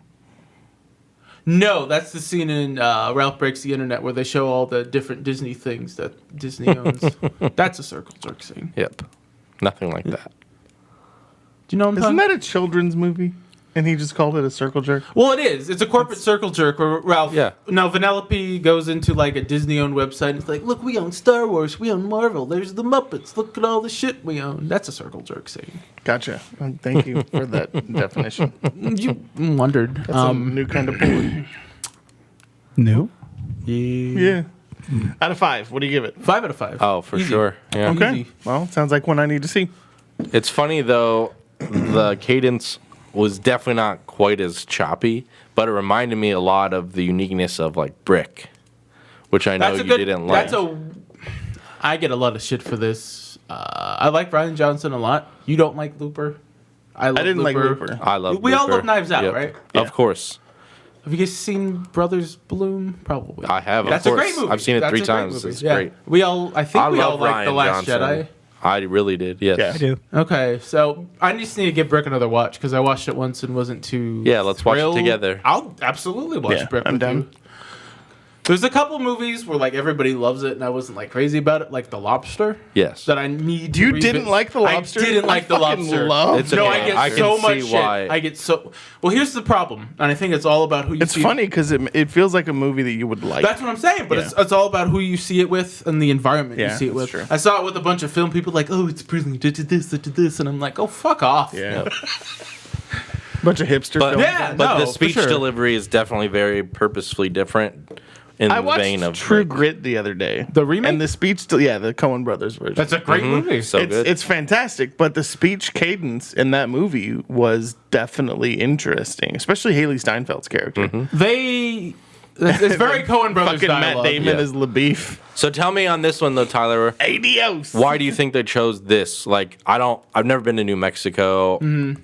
No, that's the scene in Ralph Breaks the Internet where they show all the different Disney things that Disney owns. That's a circle jerk scene. Yep. Nothing like that. Do you know what I'm Isn't talking that a children's movie? And he just called it a circle jerk? Well, it is. It's a corporate circle jerk where Ralph. Yeah. No, Vanellope goes into like a Disney-owned website. And it's like, look, we own Star Wars. We own Marvel. There's the Muppets. Look at all the shit we own. That's a circle jerk scene. Gotcha. Thank you for that definition. You wondered. That's a new kind of bullet. New? Yeah. Out of 5, what do you give it? 5 out of 5. Oh, for Easy. sure. Yeah. Okay. Easy. Well, sounds like one I need to see. It's funny though, the cadence was definitely not quite as choppy, but it reminded me a lot of the uniqueness of like Brick, which I know That's a you good. didn't like. I get a lot of shit for this. I like Brian Johnson a lot. You don't like Looper. I I didn't like Looper. I love. We all Looper. love Knives Out, Yep. right? Yeah. Of course. Have you guys seen Brothers Bloom? Probably. I have. That's of a course. great movie. I've seen it That's 3 a great times. movie. It's Yeah. great. I think we all like The Ryan Last Johnson. Jedi. I really did. Yes. Yeah. I do. Okay, so I just need to give Brick another watch because I watched it once and wasn't too. Yeah, let's watch it thrilled. together. I'll absolutely watch Yeah, Brick I'm with down. you. There's a couple movies where like everybody loves it and I wasn't like crazy about it, like The Lobster. Yes. That I need. To You revi- didn't like The Lobster? I didn't like The fucking Lobster. love It's No, okay. I get I can so see much shit. why. I get so. Well, here's the problem, and I think it's all about who you. It's see funny because it feels like a movie that you would like. That's what I'm saying, but Yeah. it's all about who you see it with and the environment Yeah, you see it that's with. true. I saw it with a bunch of film people, like, oh, it's brilliant, did this, and I'm like, oh, fuck off. Yeah. Bunch of hipster But, films. Yeah, but no, the for speech sure. delivery is definitely very purposefully different in I the watched vein of True Brick. Grit the other day. The remake? And the speech, the Coen Brothers version. That's a great movie. So good. It's fantastic, but the speech cadence in that movie was definitely interesting, especially Haley Steinfeld's character. It's very Coen Brothers Fucking Matt dialogue. Damon Yeah. as LaBeef. So tell me on this one though, Tyler. Adios. Why do you think they chose this? Like, I've never been to New Mexico.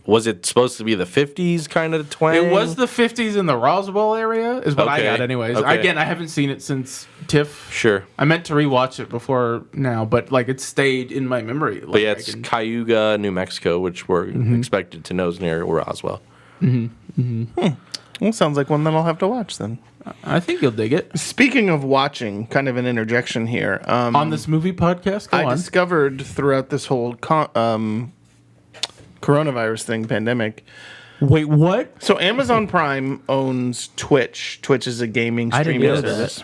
Was it supposed to be the 50s kind of twang? It was the 50s in the Roswell area, is what I Okay, got, anyways. okay. Again, I haven't seen it since TIFF. Sure. I meant to rewatch it before now, but like it stayed in my memory. Like, But yeah, I it's can- Cayuga, New Mexico, which we're expected to know is near Roswell. Well, sounds like one that I'll have to watch then. I think you'll dig it. Speaking of watching, kind of an interjection here. On this movie podcast, go I on. discovered throughout this whole coronavirus thing, pandemic. Wait, what? So Amazon Prime owns Twitch. Twitch is a gaming I didn't streaming know that. service.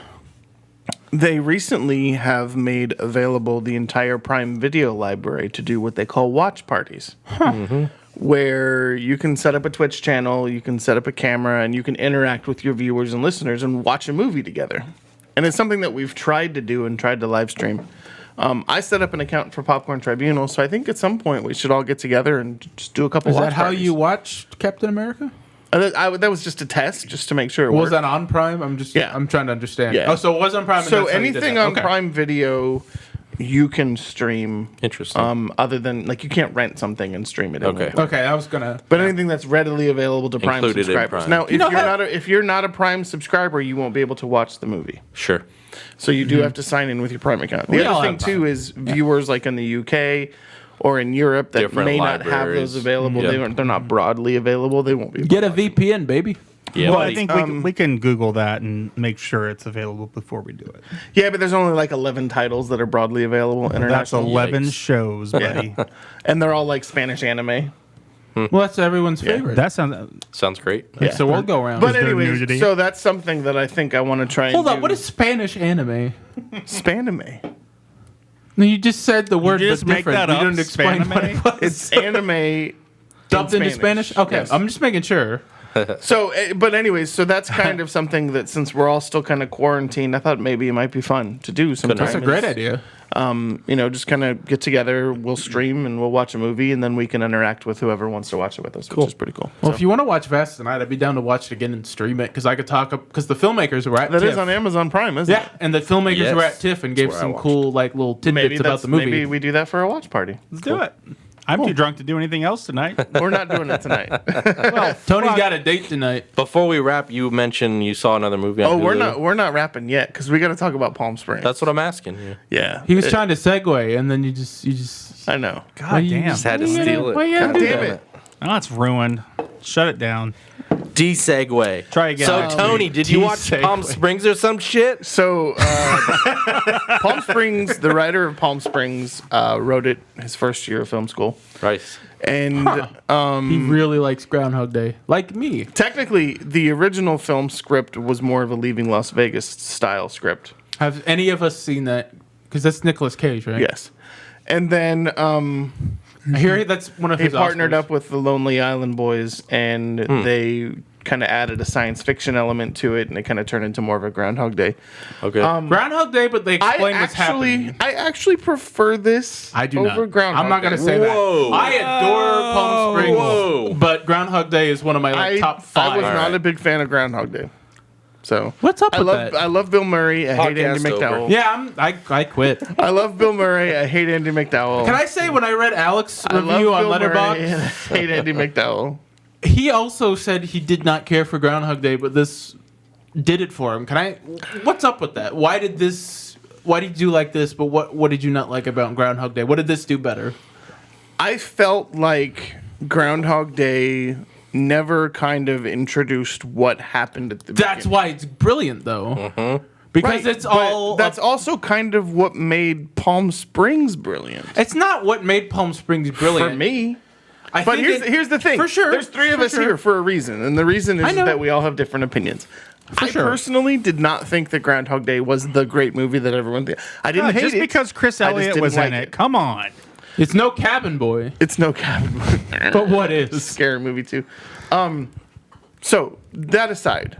They recently have made available the entire Prime Video library to do what they call watch parties. Where you can set up a Twitch channel, you can set up a camera, and you can interact with your viewers and listeners and watch a movie together. And it's something that we've tried to do and tried to live stream. I set up an account for Popcorn Tribunal, so I think at some point we should all get together and just do a couple Is watch that how parties. you watched Captain America? That was just a test, just to make sure it Was worked. that on Prime? Yeah. I'm trying to understand. Yeah. Oh, so it was on Prime. And So that's how you did anything that. on Okay. Prime Video, you can stream. Interesting. Other than like you can't rent something and stream it. Okay. anywhere. Okay, I was gonna. But anything that's readily available to Prime Included in subscribers. Prime. Now, if know you're how- if you're not a Prime subscriber, you won't be able to watch the movie. Sure. So you do have to sign in with your Prime account. The We all other thing have Prime. too is viewers like in the UK or in Europe that Different may not have libraries. those available. Yeah. They're not broadly available. They won't be. Able Get a VPN, baby. Yeah. Well, buddy. I think we can Google that and make sure it's available before we do it. Yeah, but there's only like 11 titles that are broadly available That's internationally. 11 Yikes. shows, buddy. And they're all like Spanish anime. Well, that's everyone's favorite. That sounds. Sounds great. It's a world go round. But there anyways, nudity? so that's something that I think I want to try and Hold do. on, what is Spanish anime? Spanime? No, you just said the word, just but make different. that You up, didn't explain what it was. It's anime dubbed into Spanish. Okay, Yes. I'm just making sure. So, but anyways, so that's kind of something that since we're all still kind of quarantined, I thought maybe it might be fun to do sometime. That's a great is, idea. Just kind of get together, we'll stream and we'll watch a movie, and then we can interact with whoever wants to watch it with us, which is pretty cool. Well, if you want to watch Vast Tonight, I'd be down to watch it again and stream it because I could talk because the filmmakers were at That TIFF. is on Amazon Prime, isn't Yeah, it? and the filmmakers Yes. were at TIFF and gave where I some watched cool like little tidbits about the movie. Maybe we do that for a watch party. Let's do it. I'm too drunk to do anything else tonight. We're not doing it tonight. Tony's got a date tonight. Before we wrap, you mentioned you saw another movie on Oh, Hulu. we're not wrapping yet because we got to talk about Palm Springs. That's what I'm asking you. yeah. He was trying to segue, and then you just. I know. God you damn. Just had to Why you steal gotta- it. why you gotta God do damn that? it. Oh, it's ruined. Shut it down. D-segue. Try again So, next Tony, did you watch D-segue. Palm Springs or some shit? So, Palm Springs, the writer of Palm Springs, wrote it his first year of film school. Right. And He really likes Groundhog Day, like me. technically, the original film script was more of a Leaving Las Vegas style script. Have any of us seen that? Because that's Nicolas Cage, right? Yes. And then I hear that's one of he his. partnered Oscars. up with the Lonely Island Boys, and they kind of added a science fiction element to it, and it kind of turned into more of a Groundhog Day. Okay. Groundhog Day, but they explain what's happening. I actually prefer this I do over not. Groundhog I'm not gonna Day. say Whoa. that. I adore Palm Springs, Whoa. but Groundhog Day is one of my top five. I was not Alright. a big fan of Groundhog Day. So What's up I with love that? I love Bill Murray. I hate Andy Podcast over. McDowell. Yeah, I quit. I love Bill Murray. I hate Andy McDowell. Can I say when I read Alex's I love review on Bill Murray, Letterboxd, and I hate Andy McDowell. He also said he did not care for Groundhog Day, but this did it for him. What's up with that? Why did you like this, but what did you not like about Groundhog Day? What did this do better? I felt like Groundhog Day never kind of introduced what happened at the That's beginning. why it's brilliant, though. Because Right, it's but all... that's also kind of what made Palm Springs brilliant. It's not what made Palm Springs brilliant. For me. I But think here's the thing. For sure. There's three of us here for a reason. And the reason I is know. that we all have different opinions. I sure. personally did not think that Groundhog Day was the great movie that everyone did. I didn't hate just it. because Chris I just Elliott didn't was like in it. Come on. It's no Cabin Boy. It's no cabin. But what It's a is? scary movie too. So that aside,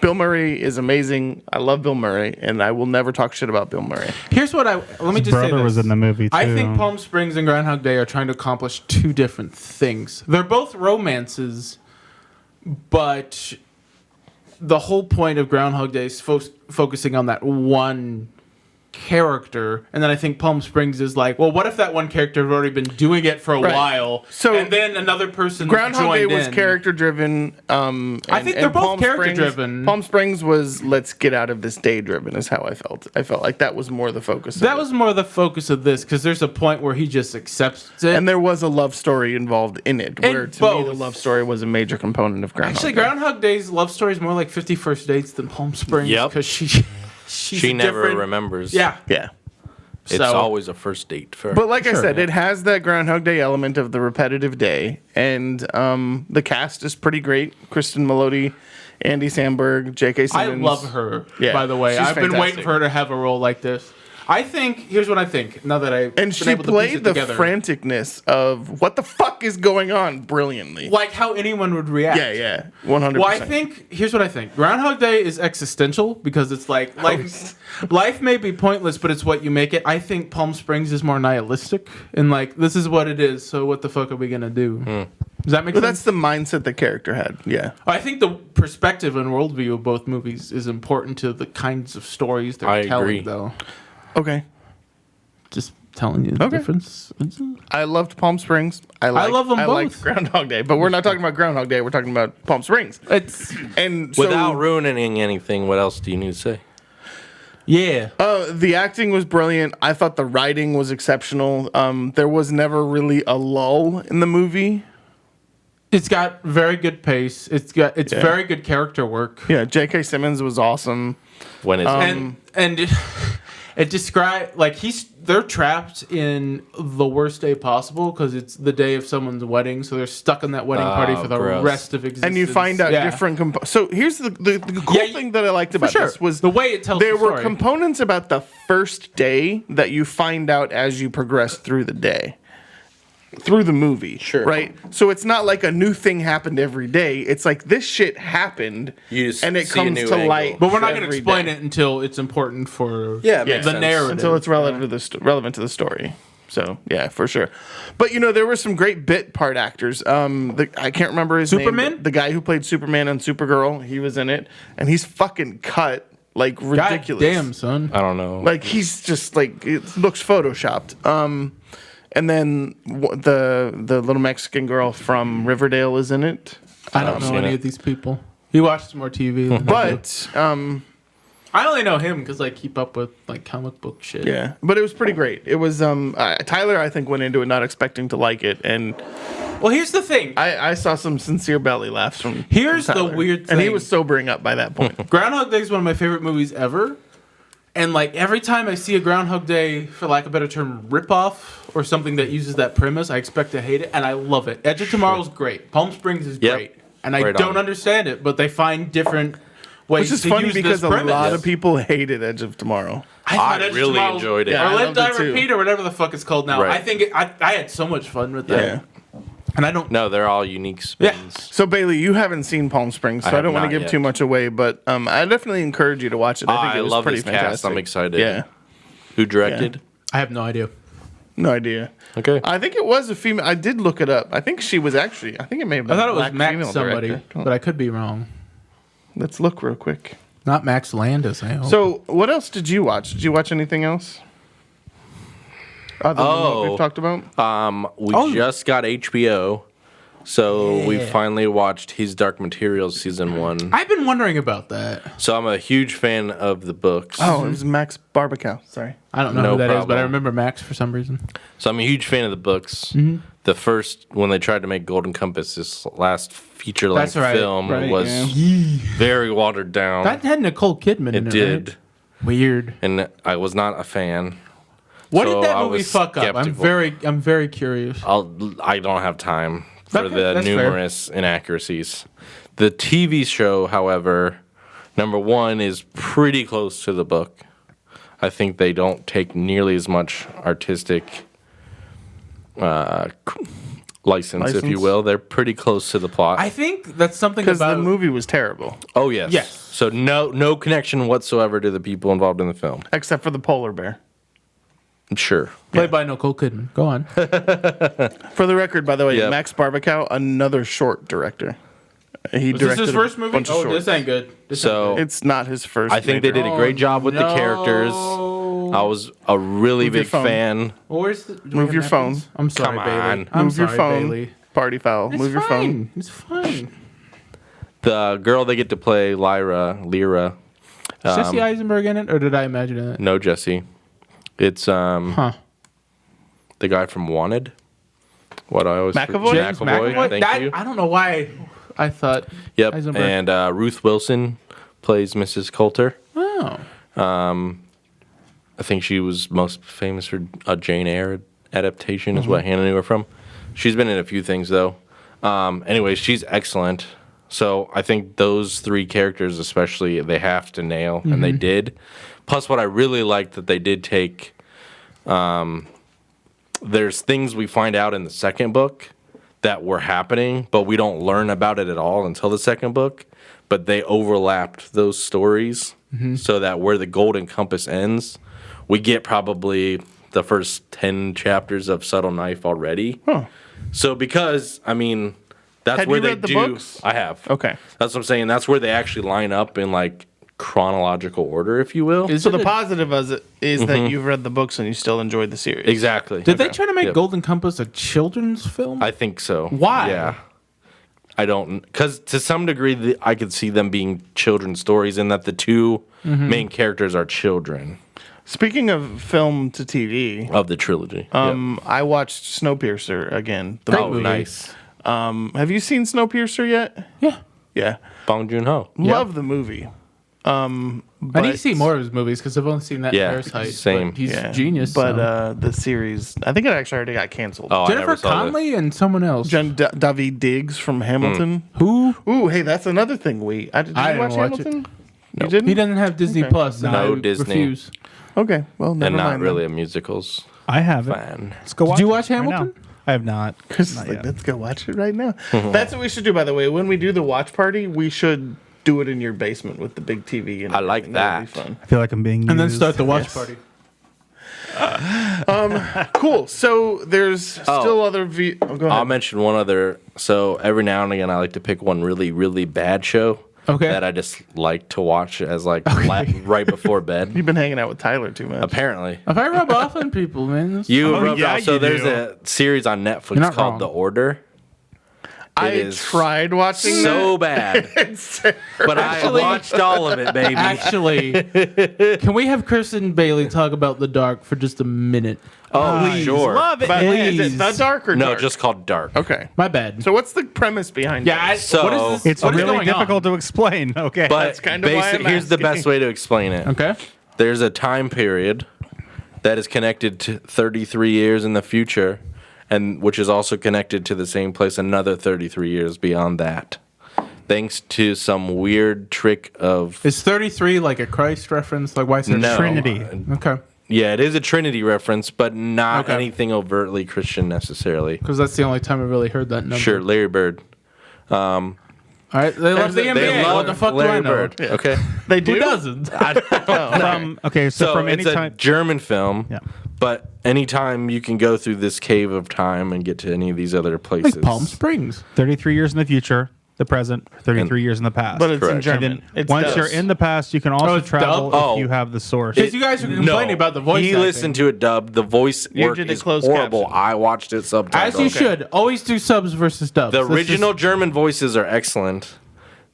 Bill Murray is amazing. I love Bill Murray, and I will never talk shit about Bill Murray. Here's what let me His just say brother this. was in the movie, I too. think Palm Springs and Groundhog Day are trying to accomplish two different things. They're both romances, but the whole point of Groundhog Day is focusing on that one character, and then I think Palm Springs is like, well, what if that one character had already been doing it for a Right. while, So, and then another person Groundhog Day joined was in. character driven. I think they're both character driven. Palm Springs was let's get out of this day driven. Is how I felt. I felt like that was more the focus. That of it. was more the focus of this, because there's a point where he just accepts it. And there was a love story involved in it, where to me both. the love story was a major component of Groundhog Actually, Day. Groundhog Day's love story is more like 50 First Dates than Palm Springs. Yep. Because she's She never different- remembers. Yeah. Yeah. It's So- always a first date for. But like I said, it has that Groundhog Day element of the repetitive day, and the cast is pretty great. Kristen Milioti, Andy Samberg, J.K. I Simmons. love her, Yeah, by the way. she's I've been fantastic. waiting for her to have a role like this. I think, here's what I think, now that I've And been she able to piece played it the together. franticness of what the fuck is going on brilliantly. Like how anyone would react. Yeah, 100%. Well, I think, here's what I think. Groundhog Day is existential because it's like, life may be pointless, but it's what you make it. I think Palm Springs is more nihilistic and like, this is what it is, so what the fuck are we going to do? Does that make But sense? that's the mindset the character had. Yeah. I think the perspective and worldview of both movies is important to the kinds of stories they're I telling, agree. though. Okay. Just telling you the Okay. difference. I loved Palm Springs. I love them like both. Groundhog Day, but we're not talking about Groundhog Day. We're talking about Palm Springs. It's And so, Without ruining anything, what else do you need to say? yeah. the acting was brilliant. I thought the writing was exceptional. There was never really a lull in the movie. It's got very good pace. It's very good character work. Yeah, J.K. Simmons was awesome. When is And it describes like they're trapped in the worst day possible because it's the day of someone's wedding, so they're stuck on that wedding party for the gross. rest of existence. And you find out Yeah. different so here's the cool Yeah, thing that I liked about sure. this was The way it tells there the were story. components about the first day that you find out as you progress through the day. Through the movie. Sure. Right? So it's not like a new thing happened every day. It's like this shit happened You just and it see a comes new to angle. light. But we're not going to every explain day. it until it's important for Yeah, it makes the sense. narrative. Until it's relevant to the relevant to the story. So yeah, for sure. But there were some great bit part actors. I can't remember his name. Superman? but the guy who played Superman on Supergirl, he was in it, and he's fucking cut like God ridiculous. damn, son. I don't know. Like he's just like it looks photoshopped. And then the little Mexican girl from Riverdale is in it. I don't know seen any it. of these people. He watches more TV than I do. But I only know him because I keep up with like comic book shit. yeah, but it was pretty great. It was Tyler, I think, went into it not expecting to like it, and Well, here's the thing. I saw some sincere belly laughs from. Here's from the Tyler. weird and he thing. was sobering up by that point. Groundhog Day is one of my favorite movies ever. And like every time I see a Groundhog Day, for lack of a better term, ripoff or something that uses that premise, I expect to hate it, and I love it. Edge of Tomorrow's great. Palm Springs is Yep. great, and I Right don't on. understand it, but they find different ways Which is to funny use because this a premise. lot of people hated Edge of Tomorrow. thought I Edge of really Tomorrow- enjoyed it. Yeah, I or Live, loved Die, it too. Repeat, or whatever the fuck it's called now. Right. I think I had so much fun with that. Yeah. And I don't. No, they're all unique spins. So Bailey, you haven't seen Palm Springs, so I, have don't want to not give yet. too much away, but I definitely encourage you to watch it. I think I it was love pretty this fantastic. cast. I'm excited. Yeah, Who directed? I have no idea. no idea. Okay. I think it was a female. I did look it up. I think she was actually. I think it may have I been. thought it a was black Max female somebody, director. but I could be wrong. Let's look real quick. Not Max Landis. I hope. So, what else did you watch? Did you watch anything else? Other than what we've talked about? We just got HBO. So we finally watched His Dark Materials season 1. I've been wondering about that. So I'm a huge fan of the books. Oh, it was Max Barbacow. Sorry. I don't know No who that is, but problem. I remember Max for some reason. So I'm a huge fan of the books. The first, when they tried to make Golden Compass, this last feature-length That's right, film, right, was very watered down. That had Nicole Kidman in it it. did, Right? Weird. and I was not a fan. What So did that I movie was fuck up? skeptical. I'm very curious. I don't have time for Okay, the that's fair. numerous inaccuracies. The TV show, however, number 1 is pretty close to the book. I think they don't take nearly as much artistic license, if you License? will. They're pretty close to the plot. I think that's something Because about the movie was terrible, oh yes. Yes. So no connection whatsoever to the people involved in the film. except for the polar bear. Sure. played by Nicole Kidman. Go on. For the record, by the way, Yep. Max Barbacow, another short director. He Was this directed his first a movie? bunch of Oh, shorts. this ain't good. This So It's not his first. I think they major. did a great job with the no. characters. I was a really Move your big phone. fan. Where's the, do we Move have your napkins? phone. I'm sorry, Come Bailey. on. I'm Move your sorry, phone. Bailey. Party foul. It's Move your phone. fine. It's fine. The girl they get to play, Lyra. Is Jesse Eisenberg in it, or did I imagine it? No, Jesse. It's Huh. the guy from Wanted. What I always McAvoy? James McAvoy? Thank That- you. I don't know why I thought. Yep. Eisenberg. And Ruth Wilson plays Mrs. Coulter. Oh. I think she was most famous for a Jane Eyre adaptation, is what Hannah knew her from. She's been in a few things though. Anyways, she's excellent. So I think those 3 characters, especially, they have to nail, and they did. Plus, what I really liked that they did take. There's things we find out in the second book that were happening, but we don't learn about it at all until the second book. But they overlapped those stories so that where the Golden Compass ends, we get probably the first 10 chapters of Subtle Knife already. Huh. So because, I mean, that's Had where you they read the do. books? I have. Okay. That's what I'm saying. That's where they actually line up in like chronological order, if you will. Is So it the a- positive is that you've read the books and you still enjoyed the series. Exactly. Did they try to make Yep. Golden Compass a children's film? I think so. Why? Yeah. I don't, because to some degree, I could see them being children's stories, in that the 2 main characters are children Speaking of film to TV, of the trilogy. I watched Snowpiercer again. The Oh, movie. nice. Have you seen Snowpiercer yet? yeah. Yeah. Bong Joon-ho. Love the movie. I need But- to see more of his movies because I've only seen that Yeah, Parasite. same. But he's Yeah. genius. But so. the series, I think it actually already got canceled. Oh, I Jennifer never saw that. Connelly and someone else. David Diggs from Hamilton. Who? Ooh, hey, that's another thing. Did you I didn't watch watch it. Hamilton? You didn't? He doesn't have Disney Okay. Plus. And No I Disney. refuse. Okay, well, never And not mind. really a musicals I have it. fan. Let's go watch you it watch right now. Hamilton? I have not. Chris is Not like, yet. let's go watch it right now. That's what we should do, by the way. When we do the watch party, we should do it in your basement with the big TV. And I like everything. That'd be that. fun. I feel like I'm being And then used. start the watch Yes. party. Cool. So there's still other. Oh, go I'll ahead. mention one other. So every now and again, I like to pick one really, really bad show Okay. that I just like to watch as like right before bed. You've been hanging out with Tyler too much. Apparently. If I rub off on people, man. That's- You Oh, rubbed yeah, off. So you there's do. a series on Netflix You're not called wrong. The Order. I is tried watching So bad. But I watched all of it, baby. Actually, can we have Chris and Bailey talk about The Dark for just a minute? Oh, Please. sure. Love it. But is it Please. the dark or No, dark? just called Dark. Okay. My bad. So what's the premise behind yeah, it? So- what is this? It's what is really going on? difficult to explain. Okay. But That's kinda why I'm here's the asking. best way to explain it. Okay. There's a time period that is connected to 33 years in the future, and which is also connected to the same place another 33 years beyond that. Thanks to some weird trick of Is 33 like a Christ reference? Like, why is there No. Trinity. Okay. Yeah, it is a Trinity reference, but not Okay. anything overtly Christian necessarily. Because that's the only time I really heard that number. Sure, Larry Bird. All right. They love the NBA. They what love the fuck Larry do I know? Bird. Okay. They do. Who doesn't? Okay, so, So from any it's a time. German film, Yeah. but anytime you can go through this cave of time and get to any of these other places. Like Palm Springs. 33 years in the future, the present, 33 years in the past. But it's in Correct. German. and then It's once dubbed. you're in the past, you can also it's travel dubbed? if Oh. you have the source. Because you guys were complaining about the voice He acting. listened to it dubbed. The voice You work did it is closed horrible. caption. I watched it subtitled. As you should. Always do subs versus dubs. The That's original German voices are excellent.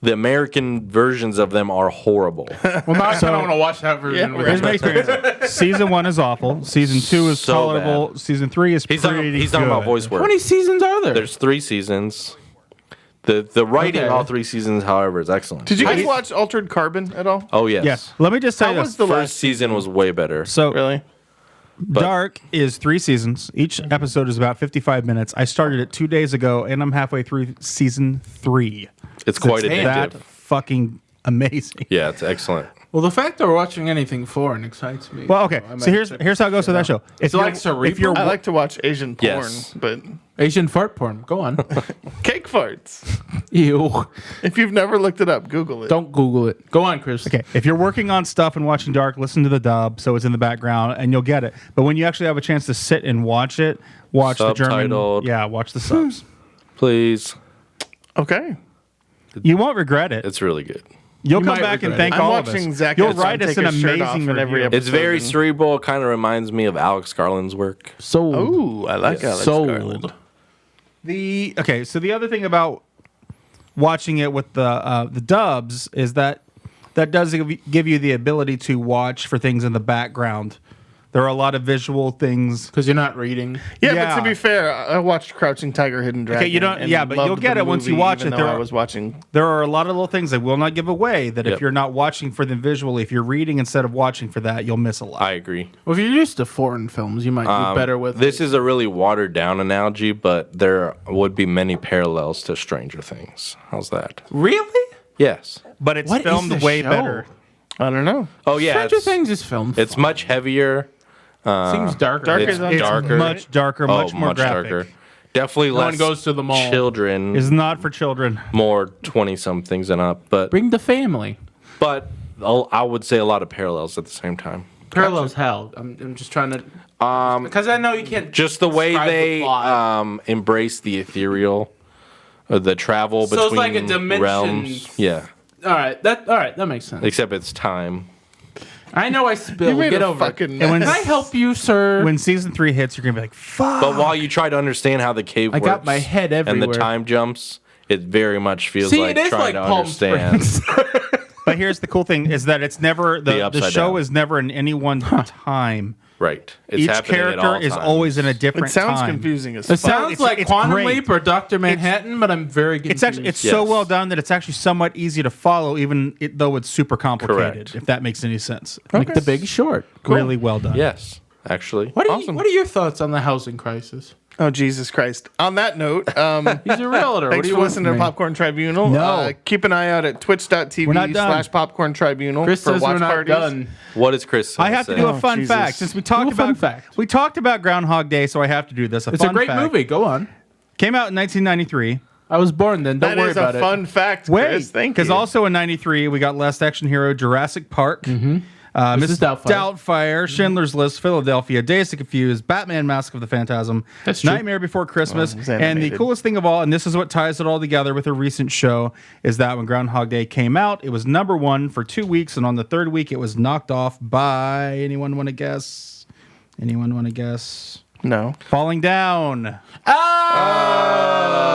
The American versions of them are horrible. Well, now I kind of want to watch that version. Yeah, with Here's you. my experience. Season 1 is awful. Season 2 is So tolerable. bad. Season 3 is He's pretty talking, he's talking about good. voice How work. many seasons are there? There's 3 seasons. The writing Okay. all 3 seasons, however, is excellent. Did you guys watch Altered Carbon at all? Oh yes. Yes. Let me just say How this. was the First last season was way better. So Really? Dark is 3 seasons. Each episode is about 55 minutes. I started it 2 days ago, and I'm halfway through season 3. It's quite It's that addictive. fucking amazing. Yeah, it's excellent. Well, the fact that we're watching anything foreign excites me. Well, okay. I might So here's check how it goes with that show. It's you're- like cerebral? if you're I like to watch Asian porn, Yes. but Asian fart porn. Go on. cake farts. Ew. If you've never looked it up, Google it. Don't Google it. Go on, Chris. okay, if you're working on stuff and watching Dark, listen to the dub so it's in the background and you'll get it. But when you actually have a chance to sit and watch it, watch the German. Subtitled. Yeah, watch the subs. Please. Okay. You won't regret it. It's really good. You'll You come might back and regret thank I'm all of watching us. Zach You'll Efron write us take an his shirt off amazing in every review. It's very Episode. cerebral. It kind of reminds me of Alex Garland's work. Sold. Ooh, I like Alex Sold. Garland. So the other thing about watching it with the dubs is that does give you the ability to watch for things in the background. There are a lot of visual things. Because you're not reading. Yeah, Yeah. but to be fair, I watched Crouching Tiger, Hidden Dragon. you don't- and yeah, but loved you'll get the it once you movie, watch even it. though There I are- was watching. There are a lot of little things I will not give away that Yep. if you're not watching for them visually, if you're reading instead of watching for that, you'll miss a lot. I agree. Well, if you're used to foreign films, you might do better with This is a really watered down analogy, but there would be many parallels to Stranger Things. How's that? Really? Yes. But it's What is filmed the way show? better. I don't know. Oh yeah. Stranger It's, Things is filmed. it's much heavier. Seems darker. Darker It's than- It's darker. much darker, much more graphic. darker. Definitely No less one goes to the mall. children, It's not for children. more 20-somethings and up. But Bring the family. I would say a lot of parallels at the same time. Parallels hell. I'm just trying to. Because I know you can't. Just the way describe the they plot. embrace the ethereal, the travel So between it's like a dimension- realms. Yeah, All right, that makes sense. except it's time. I know I You spilled. made Get a over it. fucking And when- Can I help you, sir? When season 3 hits, you're gonna be like, "Fuck!" But while you try to understand how the cave I works, got my head and the everywhere. time jumps, it very much feels See, like it is trying like to Palm understand. Springs. But here's the cool thing: is that it's never the upside show down. is never in any one time. Right. It's Each happening at all character is times. always in a different It sounds time. confusing as It fuck. sounds it's- like it's Quantum great. Leap or Doctor Manhattan, but I'm very confused. It's actually Yes. so well done that it's actually somewhat easy to follow, even though it's super complicated. Correct. If that makes any sense, like The Big Short. really well done. Yes, actually. What are, Awesome. what are your thoughts on the housing crisis? Oh, Jesus Christ. On that note, He's a realtor. What thanks do you for want listening from to me? Popcorn Tribunal. No. Keep an eye out at We're not done. twitch.tv/Popcorn Tribunal Chris for says watch we're not parties. done. What is Chris? I have to do a fun Jesus. fact since we talked Do a fun about fact. we talked about Groundhog Day, so I have to do this. It's a great movie. Go on. Came out in 1993. I was born then. Don't That worry is about a it. fun fact, Wait, Chris. Thank you. because also in '93 we got Last Action Hero, Jurassic Park, Mrs. Doubtfire, Schindler's List, Philadelphia, Days to Confuse, Batman: Mask of the Phantasm, That's true. Nightmare Before Christmas, Well, it's and the animated. coolest thing of all, and this is what ties it all together with a recent show, is that when Groundhog Day came out, it was #1 for 2 weeks, and on the third week it was knocked off by anyone want to guess? Anyone want to guess? no. Falling Down.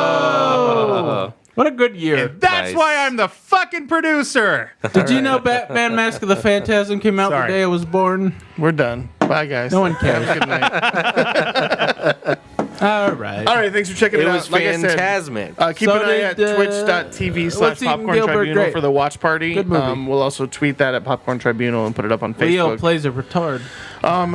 Oh! What a good year. That's Nice. why I'm the fucking producer. Did you know Batman Mask of the Phantasm came out Sorry. the day I was born? We're done. Bye, guys. No one cares. Have a good night. All right. All right, thanks for checking it, It out. was Like I said, phantasmic. keep So an eye at did, what's twitch.tv/Popcorn Eating Gilbert Tribunal Grape? for the watch party. Good movie. We'll also tweet that at Popcorn Tribunal and put it up on Leo Facebook. plays a retard.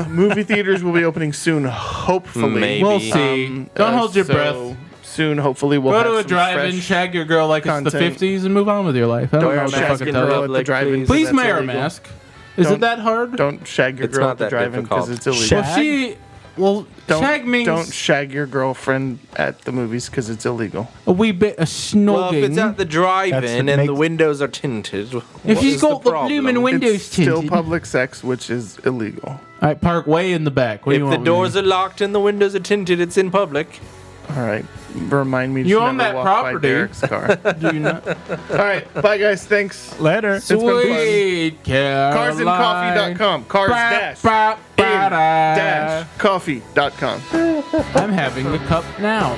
Movie theaters will be opening soon, hopefully. Maybe. We'll see. Don't hold your breath. Soon, hopefully, we'll Go have to a some drive-in, fresh shag your girl like it's content. the 50s, and move on with your life. I don't know Don't what to shag fucking your tell girl you. at the drive-in. 'cause Please that's wear a illegal. mask. Is Don't- it that hard? Don't shag your It's girl not at the that drive-in because difficult. it's illegal. Well, shag means Don't shag your girlfriend at the movies because it's illegal. a wee bit of snogging. Well, if it's at the That's drive-in what and the makes- windows are tinted, if what she's is got the problem? blooming windows It's still tinted. public sex, which is illegal. All right, park way in the back. What do If you the want doors are locked and the windows are tinted, it's in public. All right. Remind me to You never own that walk property. by Derek's car. Do you not? All right. Bye, guys. Thanks. Later. been fun. Sweet Caroline. Carsandcoffee.com. Cars-in-coffee.com. I'm having a cup now.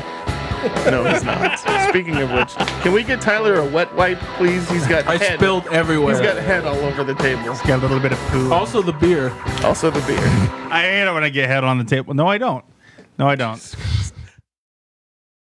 No, he's not. Speaking of which, can we get Tyler a wet wipe, please? He's got I head. spilled everywhere. He's got head all over the table. Got a little bit of poo. Also the beer. Also the beer. I hate it when I get head on the table. No, I don't. No, I don't.